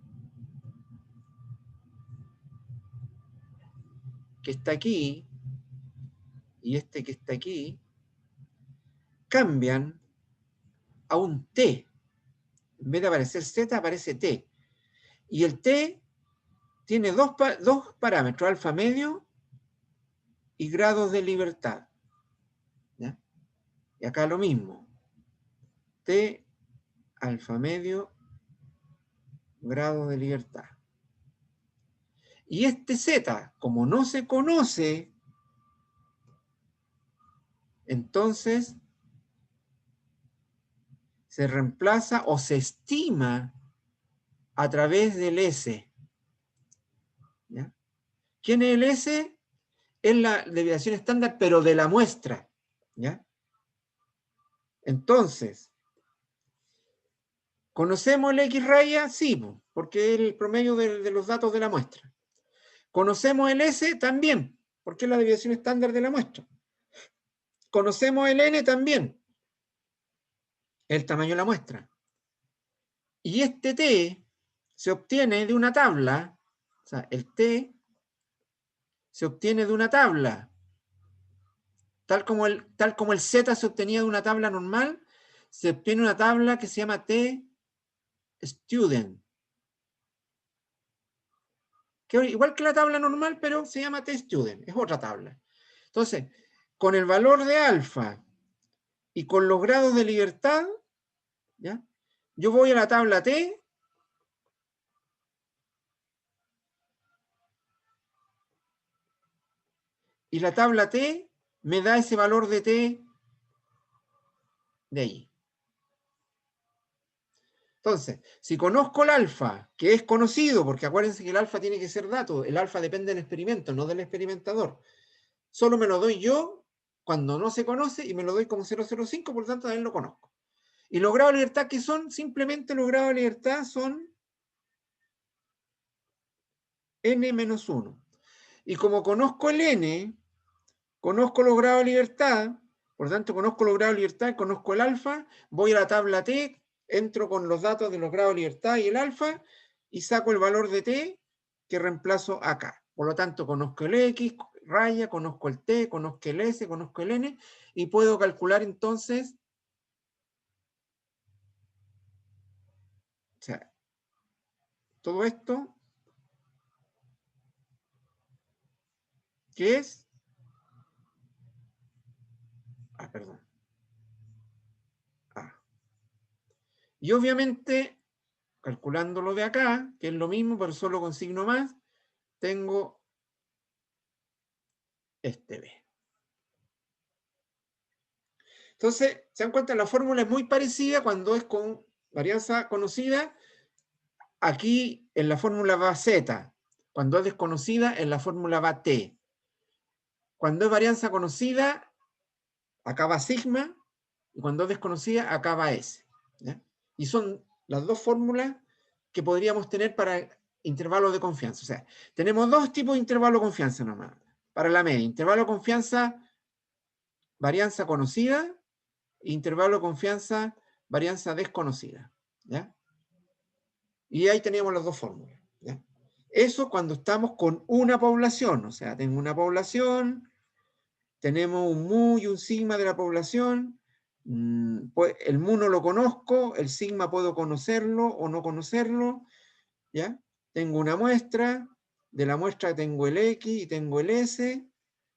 que está aquí, y este que está aquí, cambian a un T. En vez de aparecer Z, aparece T. Y el T tiene dos parámetros, alfa medio y grados de libertad, ¿ya? Y acá lo mismo. T, alfa medio, grado de libertad. Y este Z, como no se conoce, entonces se reemplaza o se estima a través del S. ¿Ya? ¿Quién es el S? Es la desviación estándar, pero de la muestra. ¿Ya? Entonces, ¿conocemos el X raya? Sí, porque es el promedio de los datos de la muestra. ¿Conocemos el S? También, porque es la desviación estándar de la muestra. ¿Conocemos el N? También, el tamaño de la muestra. Y este T se obtiene de una tabla, o sea, el T se obtiene de una tabla, tal como el Z se obtenía de una tabla normal, se obtiene una tabla que se llama T-Student. Que igual que la tabla normal, pero se llama T-Student, es otra tabla. Entonces, con el valor de alfa y con los grados de libertad, ¿ya? Yo voy a la tabla T, y la tabla T me da ese valor de T de ahí. Entonces, si conozco el alfa, que es conocido, porque acuérdense que el alfa tiene que ser dato, el alfa depende del experimento, no del experimentador. Solo me lo doy yo cuando no se conoce y me lo doy como 0,05, por lo tanto también lo conozco. Y los grados de libertad, ¿qué son? Simplemente los grados de libertad son n-1. Y como conozco el n, conozco los grados de libertad, por lo tanto conozco los grados de libertad, conozco el alfa, voy a la tabla T, entro con los datos de los grados de libertad y el alfa, y saco el valor de T que reemplazo acá. Por lo tanto, conozco el X, raya, conozco el T, conozco el S, conozco el N, y puedo calcular entonces, o sea, todo esto, ¿qué es? Perdón. Y obviamente, calculándolo de acá, que es lo mismo, pero solo con signo más, tengo este B. Entonces, se dan cuenta, la fórmula es muy parecida cuando es con varianza conocida. Aquí en la fórmula va Z. Cuando es desconocida, en la fórmula va T. Cuando es varianza conocida, acá va sigma. Y cuando es desconocida, acá va S. ¿Ya? Y son las dos fórmulas que podríamos tener para intervalos de confianza. O sea, tenemos dos tipos de intervalo de confianza nomás. Para la media, intervalo de confianza, varianza conocida, intervalo de confianza, varianza desconocida. ¿Ya? Y ahí teníamos las dos fórmulas. ¿Ya? Eso cuando estamos con una población, o sea, tengo una población, tenemos un mu y un sigma de la población, pues el mu no lo conozco, el sigma puedo conocerlo o no conocerlo, ¿ya? Tengo una muestra, de la muestra tengo el X y tengo el S,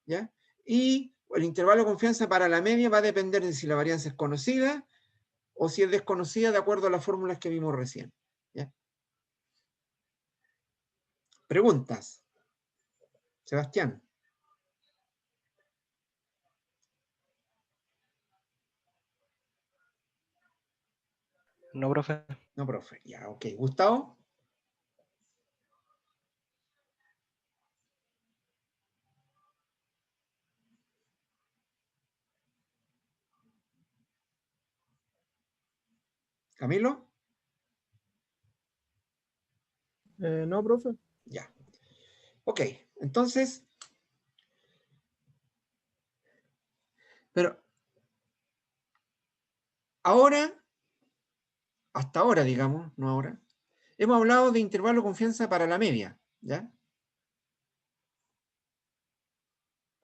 ¿ya? Y el intervalo de confianza para la media va a depender de si la varianza es conocida o si es desconocida de acuerdo a las fórmulas que vimos recién. ¿Ya? Preguntas. Sebastián. No, profe. No, profe. Ya, ok. Gustavo. Camilo. No, profe. Ya. Ok, entonces, pero ahora, hasta ahora, digamos, no ahora, hemos hablado de intervalo de confianza para la media, ¿ya?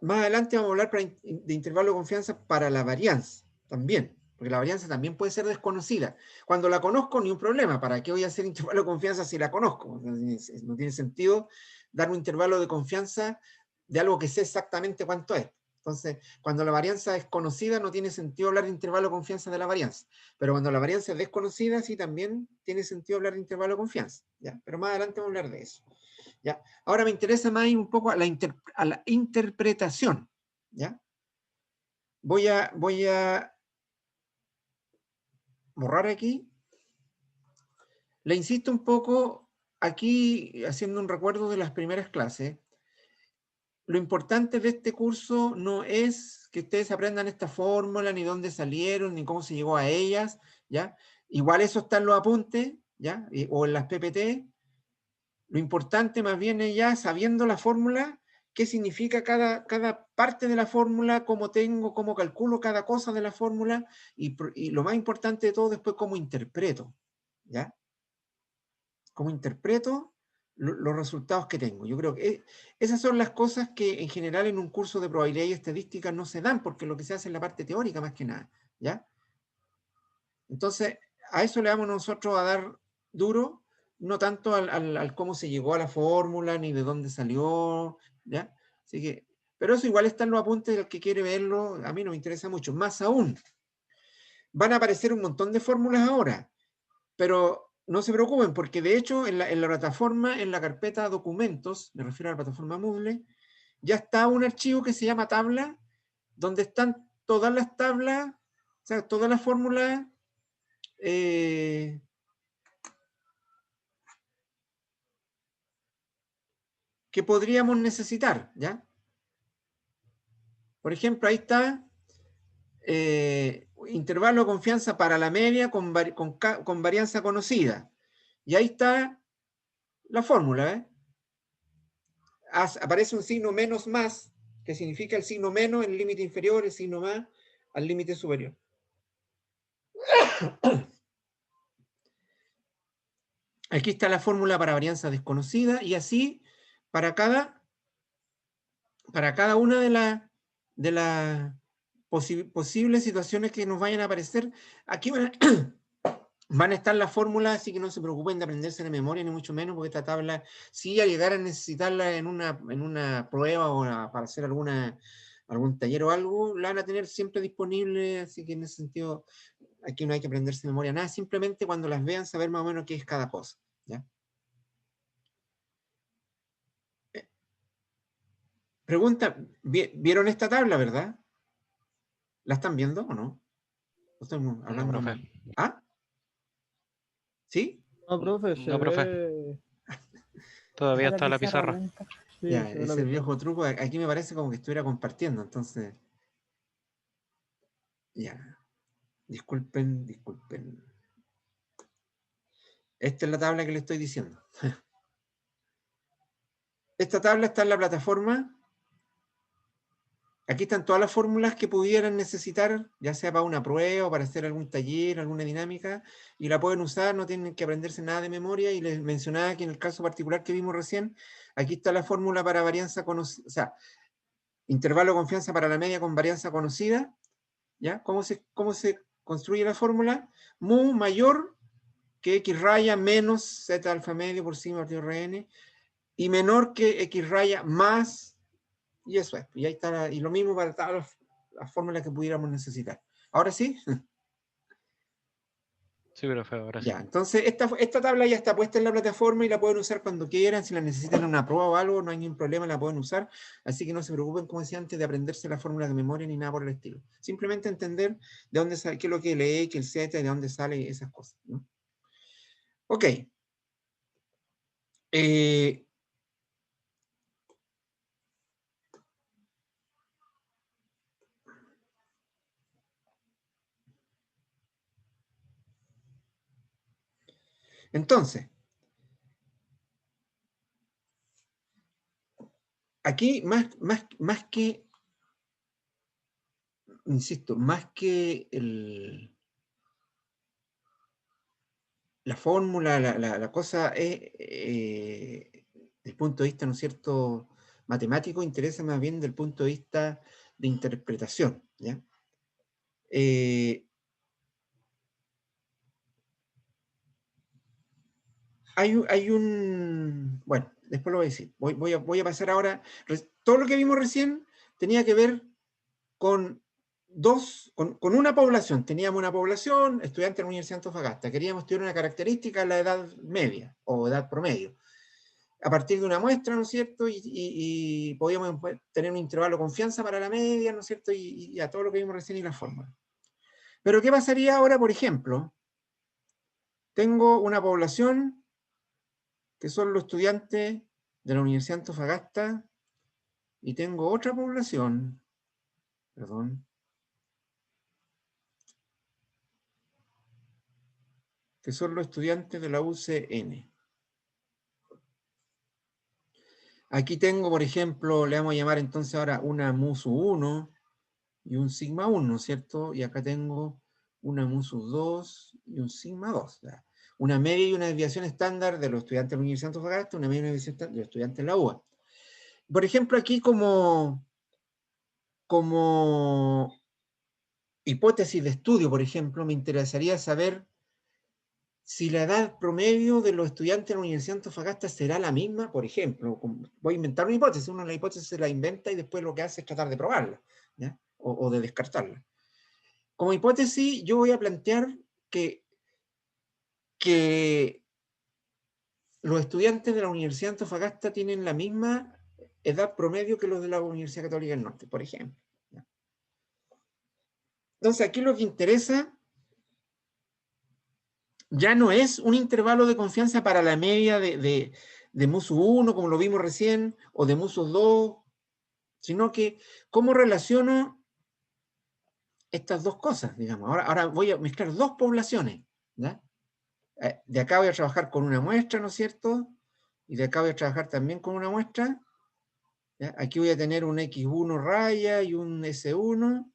Más adelante vamos a hablar de intervalo de confianza para la varianza, también, porque la varianza también puede ser desconocida. Cuando la conozco, ni un problema. ¿Para qué voy a hacer intervalo de confianza si la conozco? No tiene sentido dar un intervalo de confianza de algo que sé exactamente cuánto es. Entonces, cuando la varianza es conocida, no tiene sentido hablar de intervalo de confianza de la varianza. Pero cuando la varianza es desconocida, sí también tiene sentido hablar de intervalo de confianza, ¿ya? Pero más adelante vamos a hablar de eso. ¿Ya? Ahora me interesa más ir un poco a la interpretación. ¿Ya? Voy a borrar aquí. Le insisto un poco aquí, haciendo un recuerdo de las primeras clases. Lo importante de este curso no es que ustedes aprendan esta fórmula, ni dónde salieron, ni cómo se llegó a ellas, ¿ya? Igual eso está en los apuntes, ¿ya? O en las PPT. Lo importante más bien es ya, sabiendo la fórmula, qué significa cada parte de la fórmula, cómo calculo cada cosa de la fórmula, y lo más importante de todo después, cómo interpreto, ¿ya? Cómo interpreto los resultados que tengo. Yo creo que esas son las cosas que en general en un curso de probabilidad y estadística no se dan, porque lo que se hace es la parte teórica más que nada, ¿ya? Entonces, a eso le vamos nosotros a dar duro, no tanto al cómo se llegó a la fórmula, ni de dónde salió, ¿ya? Así que, pero eso igual está en los apuntes del que quiere verlo, a mí no me interesa mucho. Más aún, van a aparecer un montón de fórmulas ahora, pero no se preocupen, porque de hecho en la plataforma, en la carpeta documentos, me refiero a la plataforma Moodle, ya está un archivo que se llama tabla, donde están todas las tablas, o sea, todas las fórmulas que podríamos necesitar, ¿ya? Por ejemplo, ahí está intervalo de confianza para la media con varianza conocida. Y ahí está la fórmula, ¿eh? Aparece un signo menos más, que significa el signo menos en el límite inferior, el signo más al límite superior. Aquí está la fórmula para varianza desconocida, y así para cada una de las posibles situaciones que nos vayan a aparecer. Aquí van a estar las fórmulas, así que no se preocupen de aprenderse de memoria, ni mucho menos, porque esta tabla, si a llegar a necesitarla en una prueba o para hacer algún taller o algo, la van a tener siempre disponible, así que en ese sentido, aquí no hay que aprenderse de memoria nada, simplemente cuando las vean saber más o menos qué es cada cosa, ¿ya? Pregunta, ¿vieron esta tabla, verdad? ¿La están viendo o no? Estamos hablando. No, profe. ¿Ah? ¿Sí? No, profe, se No, profe. ve. Todavía está la pizarra. blanca. Sí, Ya, se ve es la el pizarra. viejo truco. Aquí me parece como que estuviera compartiendo, entonces. Ya. Disculpen. Esta es la tabla que le estoy diciendo. Esta tabla está en la plataforma. Aquí están todas las fórmulas que pudieran necesitar, ya sea para una prueba o para hacer algún taller, alguna dinámica, y la pueden usar, no tienen que aprenderse nada de memoria. Y les mencionaba que en el caso particular que vimos recién, aquí está la fórmula para varianza conocida, o sea, intervalo de confianza para la media con varianza conocida, ¿ya? ¿Cómo se construye la fórmula? Mu mayor que x raya menos z alfa medio por sigma partido Rn, y menor que x raya más, y eso es. Y ahí está, y lo mismo para todas fórmula que pudiéramos necesitar. ¿Ahora sí? Sí, profe, ahora sí. Ya, entonces esta tabla ya está puesta en la plataforma y la pueden usar cuando quieran. Si la necesitan en una prueba o algo, no hay ningún problema, la pueden usar. Así que no se preocupen, como decía antes, de aprenderse la fórmula de memoria ni nada por el estilo. Simplemente entender de dónde sale, qué es lo que lee, que el Z, de dónde sale esas cosas, ¿no? Ok. Entonces, aquí más que, insisto, más que la fórmula, la cosa es, desde el punto de vista, ¿no es cierto?, matemático, interesa más bien desde el punto de vista de interpretación, ¿ya? Bueno, después lo voy a decir. Voy a pasar ahora. Todo lo que vimos recién tenía que ver con con una población. Teníamos una población, estudiante de la Universidad de Antofagasta. Queríamos estudiar una característica de la edad media o edad promedio. A partir de una muestra, ¿no es cierto? Y podíamos tener un intervalo de confianza para la media, ¿no es cierto? Y a todo lo que vimos recién y la fórmula. Pero ¿qué pasaría ahora, por ejemplo? Tengo una población que son los estudiantes de la Universidad de Antofagasta y tengo otra población, perdón, que son los estudiantes de la UCN. Aquí tengo, por ejemplo, le vamos a llamar entonces ahora una MUSU 1 y un sigma 1, ¿cierto? Y acá tengo una MUSU 2 y un sigma 2. ¿Verdad? Una media y una desviación estándar de los estudiantes de la Universidad de Antofagasta, una media y una desviación estándar de los estudiantes de la UA. Por ejemplo, aquí como hipótesis de estudio, por ejemplo, me interesaría saber si la edad promedio de los estudiantes de la Universidad de Antofagasta será la misma, por ejemplo. Voy a inventar una hipótesis, uno la hipótesis se la inventa y después lo que hace es tratar de probarla, ¿ya? O de descartarla. Como hipótesis, yo voy a plantear que los estudiantes de la Universidad de Antofagasta tienen la misma edad promedio que los de la Universidad Católica del Norte, por ejemplo. ¿Ya? Entonces, aquí lo que interesa ya no es un intervalo de confianza para la media de MUSU 1, como lo vimos recién, o de MUSU 2, sino que cómo relaciono estas dos cosas, digamos. Ahora voy a mezclar dos poblaciones, ¿ya? De acá voy a trabajar con una muestra, ¿no es cierto? Y de acá voy a trabajar también con una muestra. ¿Ya? Aquí voy a tener un X1 raya y un S1,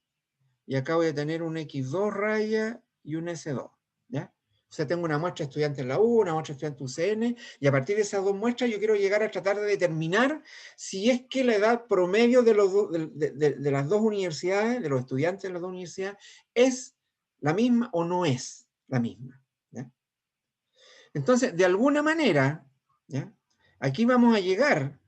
y acá voy a tener un X2 raya y un S2, ¿ya? O sea, tengo una muestra de estudiantes en la U, una muestra de estudiantes UCN, y a partir de esas dos muestras yo quiero llegar a tratar de determinar si es que la edad promedio de las dos universidades, de los estudiantes de las dos universidades, es la misma o no es la misma, ¿ya? Entonces, de alguna manera, ¿ya? Aquí vamos a llegar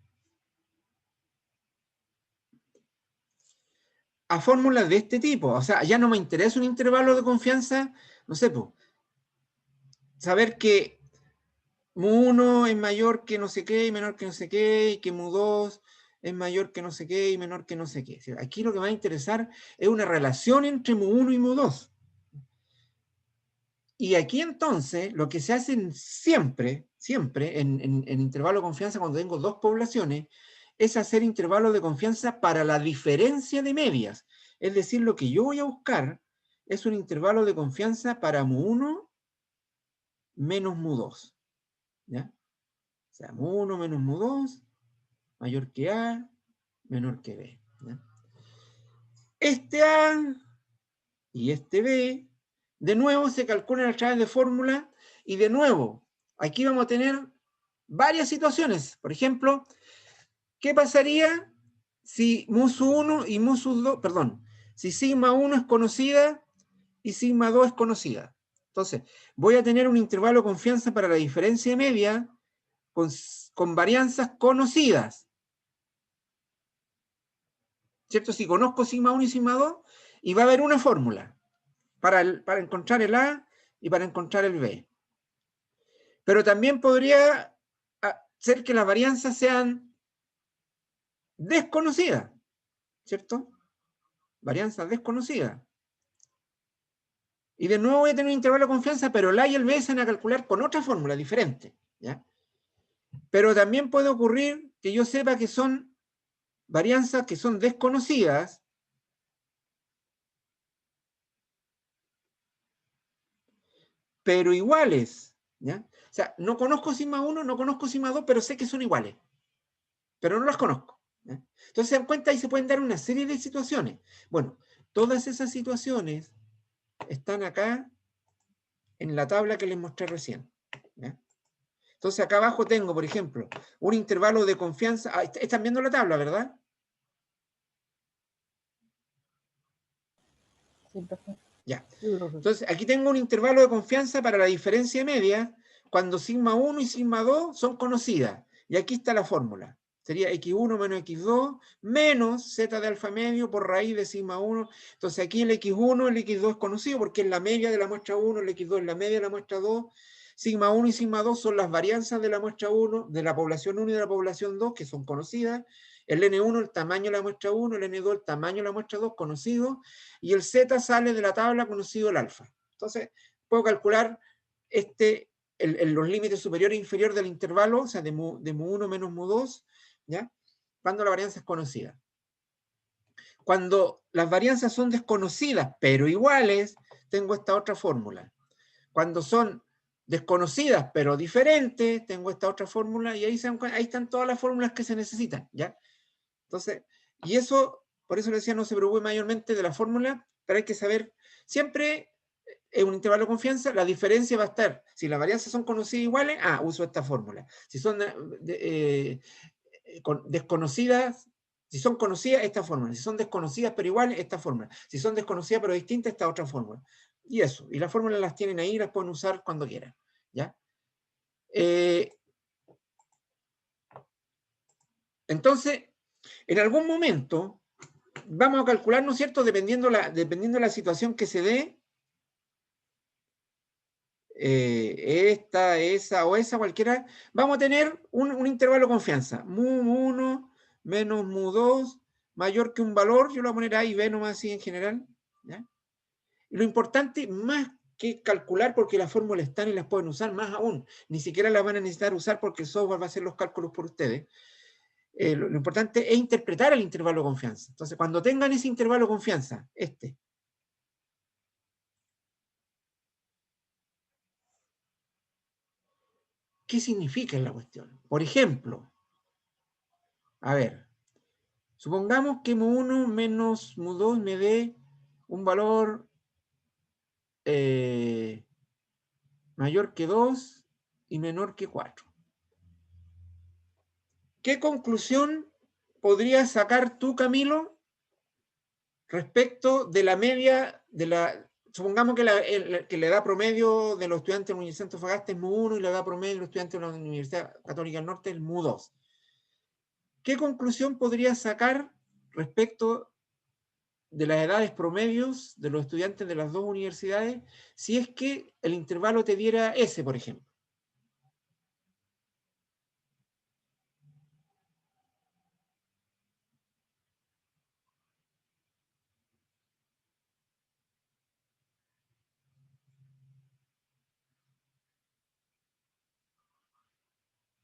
a fórmulas de este tipo. O sea, ya no me interesa un intervalo de confianza, no sé, pues, saber que mu1 es mayor que no sé qué y menor que no sé qué, y que mu2 es mayor que no sé qué y menor que no sé qué. Aquí lo que me va a interesar es una relación entre mu1 y mu2. Y aquí entonces, lo que se hace siempre en intervalo de confianza cuando tengo dos poblaciones, es hacer intervalos de confianza para la diferencia de medias. Es decir, lo que yo voy a buscar es un intervalo de confianza para mu1 menos mu2. ¿Ya? O sea, mu1 menos mu2 mayor que A, menor que B. ¿Ya? Este A y este B, de nuevo se calculan a través de fórmula, y de nuevo, aquí vamos a tener varias situaciones. Por ejemplo, ¿qué pasaría si MUSU 1 y MUSU 2, perdón, si sigma 1 es conocida y sigma 2 es conocida? Entonces, voy a tener un intervalo de confianza para la diferencia de media con varianzas conocidas. ¿cierto? Si conozco sigma 1 y sigma 2, y va a haber una fórmula para encontrar el A y para encontrar el B. Pero también podría ser que las varianzas sean desconocidas, ¿cierto? Varianzas desconocidas. Y de nuevo voy a tener un intervalo de confianza, pero el A y el B se van a calcular con otra fórmula diferente, ¿ya? Pero también puede ocurrir que yo sepa que son varianzas que son desconocidas, pero iguales, ¿ya? O sea, no conozco sigma 1, no conozco sigma 2, pero sé que son iguales, pero no las conozco, ¿ya? Entonces se dan cuenta y se pueden dar una serie de situaciones. Bueno, todas esas situaciones están acá en la tabla que les mostré recién, ¿ya? Entonces acá abajo tengo, por ejemplo, un intervalo de confianza. Están viendo la tabla, ¿verdad? Sí, profe. Ya. Sí, profe. Entonces aquí tengo un intervalo de confianza para la diferencia media cuando sigma 1 y sigma 2 son conocidas. Y aquí está la fórmula. Sería x1 menos x2 menos z de alfa medio por raíz de sigma 1. Entonces aquí el x1, el x2 es conocido porque es la media de la muestra 1, el x2 es la media de la muestra 2. Sigma 1 y sigma 2 son las varianzas de la muestra 1, de la población 1 y de la población 2, que son conocidas. El N1, el tamaño de la muestra 1, el N2, el tamaño de la muestra 2, conocido. Y el Z sale de la tabla conocido el alfa. Entonces, puedo calcular los límites superior e inferior del intervalo, o sea, de mu1 menos mu2, ¿ya? Cuando la varianza es conocida. Cuando las varianzas son desconocidas, pero iguales, tengo esta otra fórmula. Cuando son desconocidas, pero diferentes, tengo esta otra fórmula, y ahí están todas las fórmulas que se necesitan, ¿ya? Entonces, y eso, por eso le decía, no se preocupe mayormente de la fórmula, pero hay que saber, siempre en un intervalo de confianza, la diferencia va a estar, si las varianzas son conocidas iguales, uso esta fórmula. Si son desconocidas, si son conocidas, esta fórmula. Si son desconocidas pero iguales, esta fórmula. Si son desconocidas pero distintas, esta otra fórmula. Y eso, y las fórmulas las tienen ahí, las pueden usar cuando quieran, ¿ya? Entonces, en algún momento, vamos a calcular, ¿no es cierto?, dependiendo de la situación que se dé, esta, esa o esa, cualquiera, vamos a tener un intervalo de confianza. Mu1 menos mu2 mayor que un valor, yo lo voy a poner A y B nomás así en general, ¿ya? Y lo importante, más que calcular, porque las fórmulas están y las pueden usar, más aún, ni siquiera las van a necesitar usar porque el software va a hacer los cálculos por ustedes. Lo importante es interpretar el intervalo de confianza. Entonces, cuando tengan ese intervalo de confianza, ¿qué significa la cuestión? Por ejemplo, a ver, supongamos que mu1 menos mu2 me dé un valor mayor que 2 y menor que 4. ¿Qué conclusión podrías sacar tú, Camilo, respecto de la media de la... Supongamos que la edad promedio de los estudiantes de la Universidad de Antofagasta es mu1 y la edad promedio de los estudiantes de la Universidad Católica del Norte es mu2. ¿Qué conclusión podrías sacar respecto de las edades promedios de los estudiantes de las dos universidades si es que el intervalo te diera ese, por ejemplo?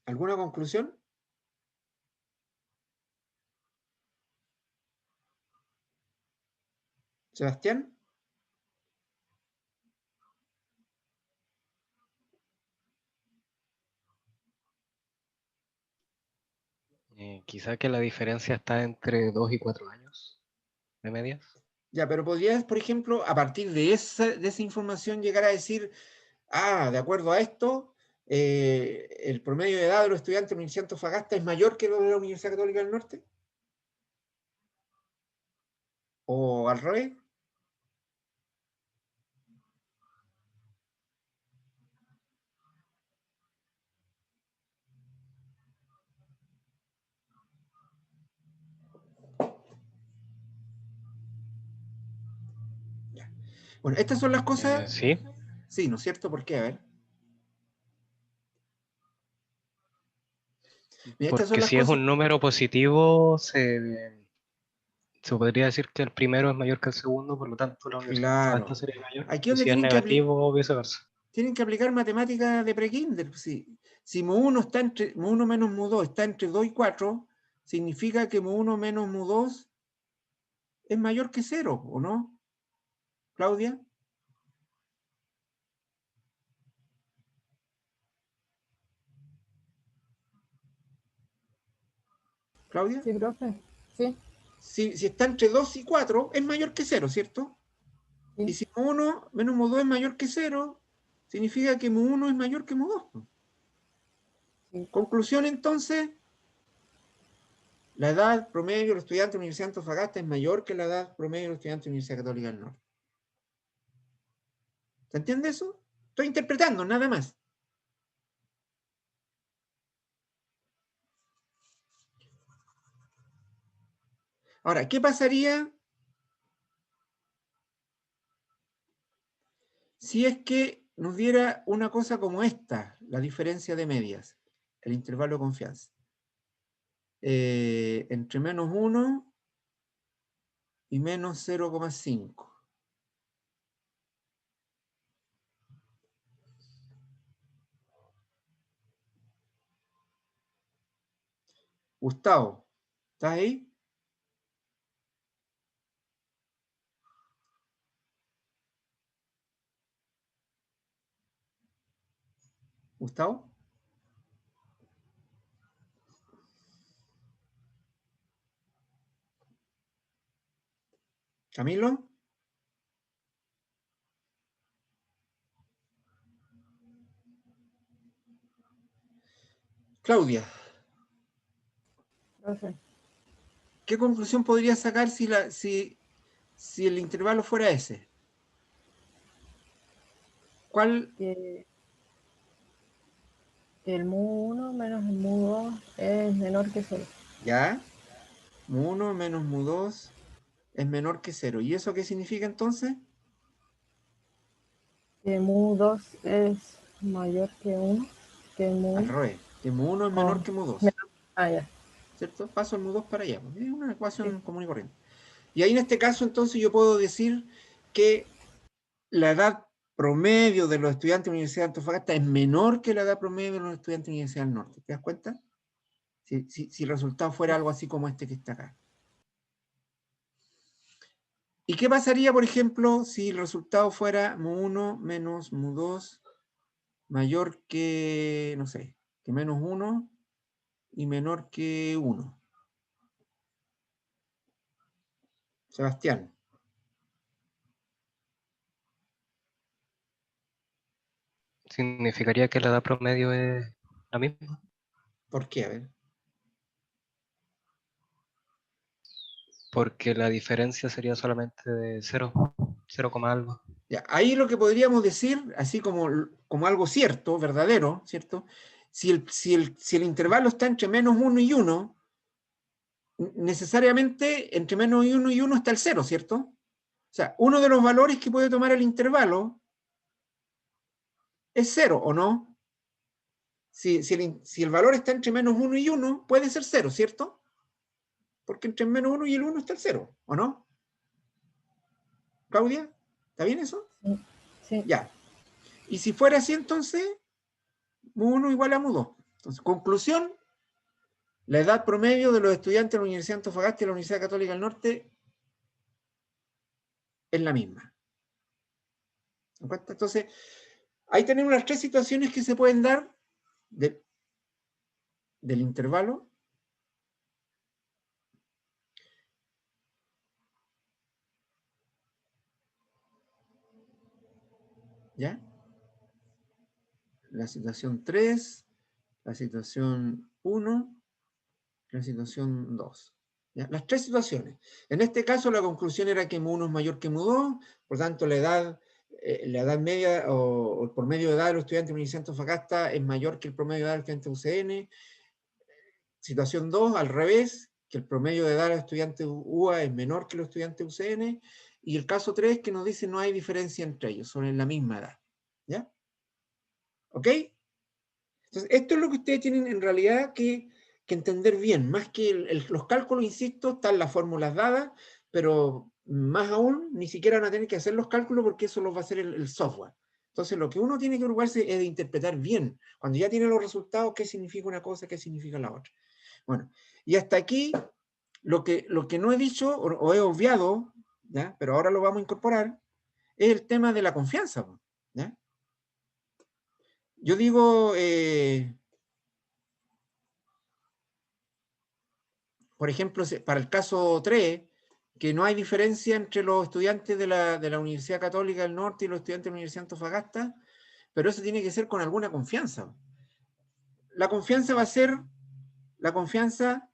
¿Alguna conclusión? ¿Sebastián? Quizá que la diferencia está entre 2 y 4 años de medias. Ya, pero podrías, por ejemplo, a partir de esa información llegar a decir, de acuerdo a esto, el promedio de edad de los estudiantes de la Universidad de Antofagasta es mayor que lo de la Universidad Católica del Norte. ¿O al revés? Bueno, estas son las cosas... Sí, Sí, ¿no es cierto? ¿Por qué? A ver. Mira, estas son porque las si es cosas... un número positivo, se podría decir que el primero es mayor que el segundo, por lo tanto la Universidad de Claro. Antofagasta sería mayor. Aquí Y donde si es negativo, viceversa. tienen que aplicar matemáticas de prekinder. Si mu1 está entre mu1 menos mu2 está entre 2 y 4, significa que mu1 menos mu2 es mayor que 0, ¿o no? Claudia. Claudia. Sí, profe. Sí, Si está entre 2 y 4, es mayor que 0, ¿cierto? sí. Y si mu1 menos mu2 es mayor que 0, significa que mu1 es mayor que mu2. Sí. Conclusión, entonces, la edad promedio de los estudiantes de la Universidad de Antofagasta es mayor que la edad promedio de los estudiantes de la Universidad Católica del Norte. ¿Se entiende eso? Estoy interpretando, nada más. Ahora, ¿qué pasaría si es que nos diera una cosa como esta, la diferencia de medias, el intervalo de confianza? Entre menos 1 y menos 0,5. Gustavo, ¿estás ahí? Gustavo. Camilo. Claudia, Profe. ¿qué conclusión podría sacar si el intervalo fuera ese? ¿Cuál? Que el mu1 menos el mu2 es menor que 0. ¿Ya? Mu1 menos mu2 es menor que 0. ¿Y eso qué significa entonces? Que mu2 es mayor que 1. Que Al mu1. revés, que mu1 es menor que mu2. Ah, ya. ¿Cierto? Paso el mu2 para allá. Es una ecuación Sí. común y corriente. Y ahí en este caso entonces yo puedo decir que la edad promedio de los estudiantes de la Universidad de Antofagasta es menor que la edad promedio de los estudiantes de la Universidad del Norte. ¿Te das cuenta? Si el resultado fuera algo así como este que está acá. ¿Y qué pasaría, por ejemplo, si el resultado fuera mu1 menos mu2 mayor que, no sé, que menos 1 y menor que 1? Sebastián. Significaría que la edad promedio es la misma, ¿Por qué? A ver. porque la diferencia sería solamente de 0, algo. Ya, ahí lo que podríamos decir, así como algo cierto, verdadero, ¿cierto? Si el intervalo está entre menos 1 y 1, necesariamente entre menos 1 y 1 está el 0, ¿cierto? O sea, uno de los valores que puede tomar el intervalo es 0, ¿o no? Si el valor está entre menos 1 y 1, puede ser 0, ¿cierto? Porque entre el menos 1 y el 1 está el 0, ¿o no? Claudia, ¿está bien eso? Sí. Sí. Ya. Y si fuera así, entonces, mu1 igual a mu2. Entonces, conclusión, la edad promedio de los estudiantes de la Universidad de Antofagasta y la Universidad Católica del Norte es la misma. Entonces, ahí tenemos las tres situaciones que se pueden dar del intervalo. ¿Ya? La situación 3, la situación 1, la situación 2. ¿Ya? Las tres situaciones. En este caso, la conclusión era que mu1 es mayor que mu2, por tanto, la edad media o el promedio de edad de los estudiantes de la Universidad de Antofagasta es mayor que el promedio de edad de los estudiantes de UCN. Situación 2, al revés, que el promedio de edad de los estudiantes UA es menor que los estudiantes UCN. y el caso 3 que nos dice no hay diferencia entre ellos, son en la misma edad. ¿Ya? ¿Ok? Entonces, esto es lo que ustedes tienen en realidad que entender bien. Más que los cálculos, insisto, están las fórmulas dadas, pero más aún, ni siquiera van a tener que hacer los cálculos porque eso los va a hacer el software. Entonces, lo que uno tiene que preocuparse es de interpretar bien, cuando ya tiene los resultados, qué significa una cosa, qué significa la otra. Bueno, y hasta aquí, lo que no he dicho o he obviado, ¿ya? Pero ahora lo vamos a incorporar, es el tema de la confianza. ¿Ya? Yo digo, por ejemplo, para el caso 3, que no hay diferencia entre los estudiantes de la Universidad Católica del Norte y los estudiantes de la Universidad de Antofagasta, pero eso tiene que ser con alguna confianza. La confianza va a ser la confianza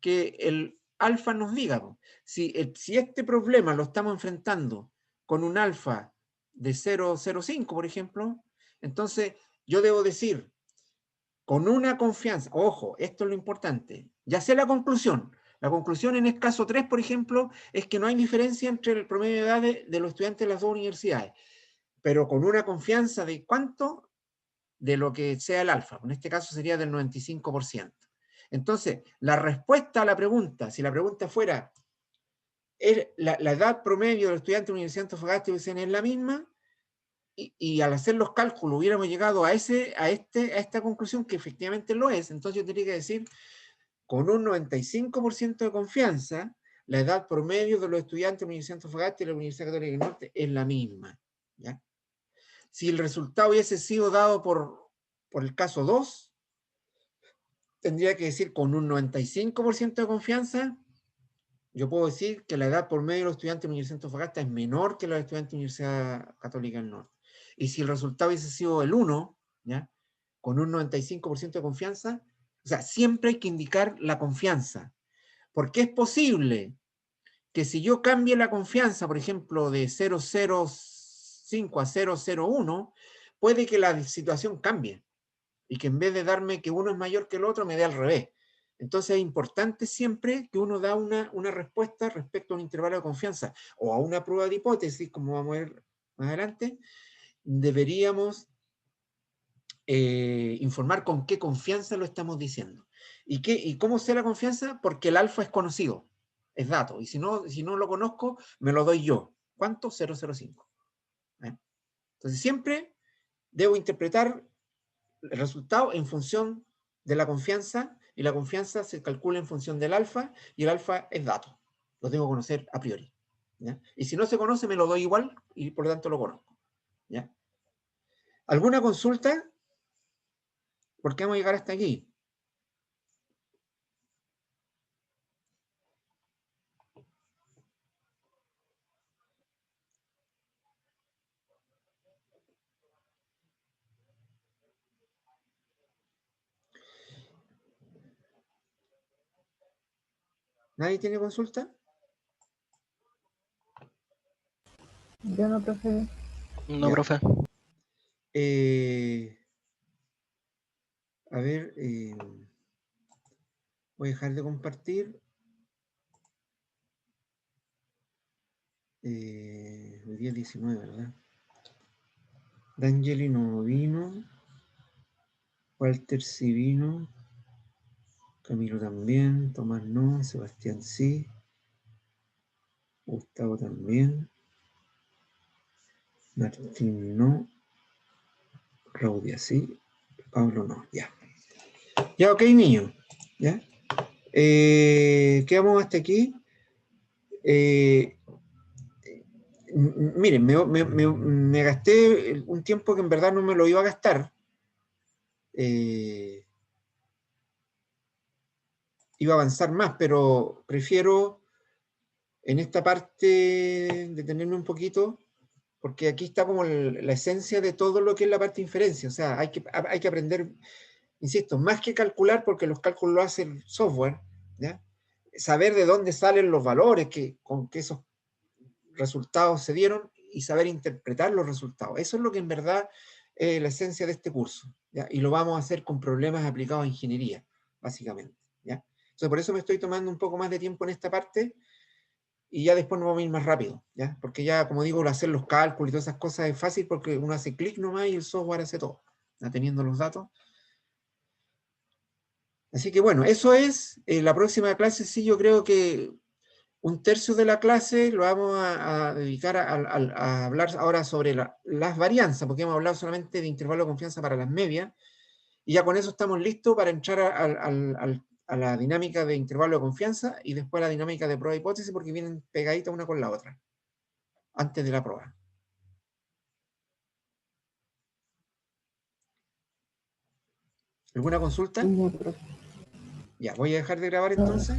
que el alfa nos diga. Si este problema lo estamos enfrentando con un alfa de 0,05, por ejemplo, entonces yo debo decir, con una confianza, ojo, esto es lo importante, ya sé la conclusión. La conclusión en el caso 3, por ejemplo, es que no hay diferencia entre el promedio de edad de los estudiantes de las dos universidades, pero con una confianza de ¿cuánto? De lo que sea el alfa. En este caso sería del 95%. Entonces, la respuesta a la pregunta, si la pregunta fuera, la edad promedio del estudiante de la Universidad de Antofagasta es la misma, y al hacer los cálculos hubiéramos llegado a esta conclusión que efectivamente lo es, entonces yo tendría que decir, con un 95% de confianza, la edad promedio de los estudiantes de la Universidad de Antofagasta y la Universidad Católica del Norte es la misma. ¿Ya? Si el resultado hubiese sido dado por el caso 2, tendría que decir con un 95% de confianza, yo puedo decir que la edad por medio de los estudiantes de la Universidad de Antofagasta es menor que la de los estudiantes de la Universidad Católica del Norte. Y si el resultado hubiese sido el 1, ¿ya? Con un 95% de confianza, o sea, siempre hay que indicar la confianza. Porque es posible que si yo cambie la confianza, por ejemplo, de 0,05 a 0,01, puede que la situación cambie. Y que en vez de darme que uno es mayor que el otro, me dé al revés. Entonces es importante siempre que uno da una respuesta respecto a un intervalo de confianza o a una prueba de hipótesis, como vamos a ver más adelante, deberíamos informar con qué confianza lo estamos diciendo. ¿Y cómo sé la confianza? Porque el alfa es conocido, es dato, y si no lo conozco, me lo doy yo. ¿Cuánto? 0,05. ¿Eh? Entonces siempre debo interpretar el resultado en función de la confianza, y la confianza se calcula en función del alfa, y el alfa es dato. Lo tengo que conocer a priori. ¿Ya? Y si no se conoce, me lo doy igual, y por lo tanto lo conozco. ¿Ya? ¿Alguna consulta? ¿Por qué vamos a llegar hasta aquí? ¿Nadie tiene consulta? Yo no, profe. No, Ya. profe. A ver, voy a dejar de compartir. Hoy día 19, ¿verdad? D'Angeli no vino. Walter sí vino. Camilo también. Tomás no. Sebastián sí. Gustavo también. Martín no. Claudia sí. Pablo no. Ya. Ya, ok, niño. ¿Ya? Quedamos hasta aquí. Miren, me gasté un tiempo que en verdad no me lo iba a gastar. Iba a avanzar más, pero prefiero en esta parte detenerme un poquito, porque aquí está como la esencia de todo lo que es la parte de inferencia. O sea, hay que aprender, insisto, más que calcular, porque los cálculos lo hace el software, ¿ya? Saber de dónde salen los valores, con que esos resultados se dieron, y saber interpretar los resultados. Eso es lo que en verdad es la esencia de este curso, ¿ya? Y lo vamos a hacer con problemas aplicados a ingeniería, básicamente, ¿ya? Entonces, por eso me estoy tomando un poco más de tiempo en esta parte, y ya después nos vamos a ir más rápido, ¿ya? Porque ya, como digo, hacer los cálculos y todas esas cosas es fácil porque uno hace clic nomás y el software hace todo, ¿ya? Teniendo los datos. Así que bueno, eso es la próxima clase. Sí, yo creo que 1/3 de la clase lo vamos a dedicar a hablar ahora sobre las varianzas, porque hemos hablado solamente de intervalo de confianza para las medias, y ya con eso estamos listos para entrar a la dinámica de intervalo de confianza y después a la dinámica de prueba de hipótesis, porque vienen pegaditas una con la otra, antes de la prueba. ¿Alguna consulta? No, profe. Ya, voy a dejar de grabar entonces.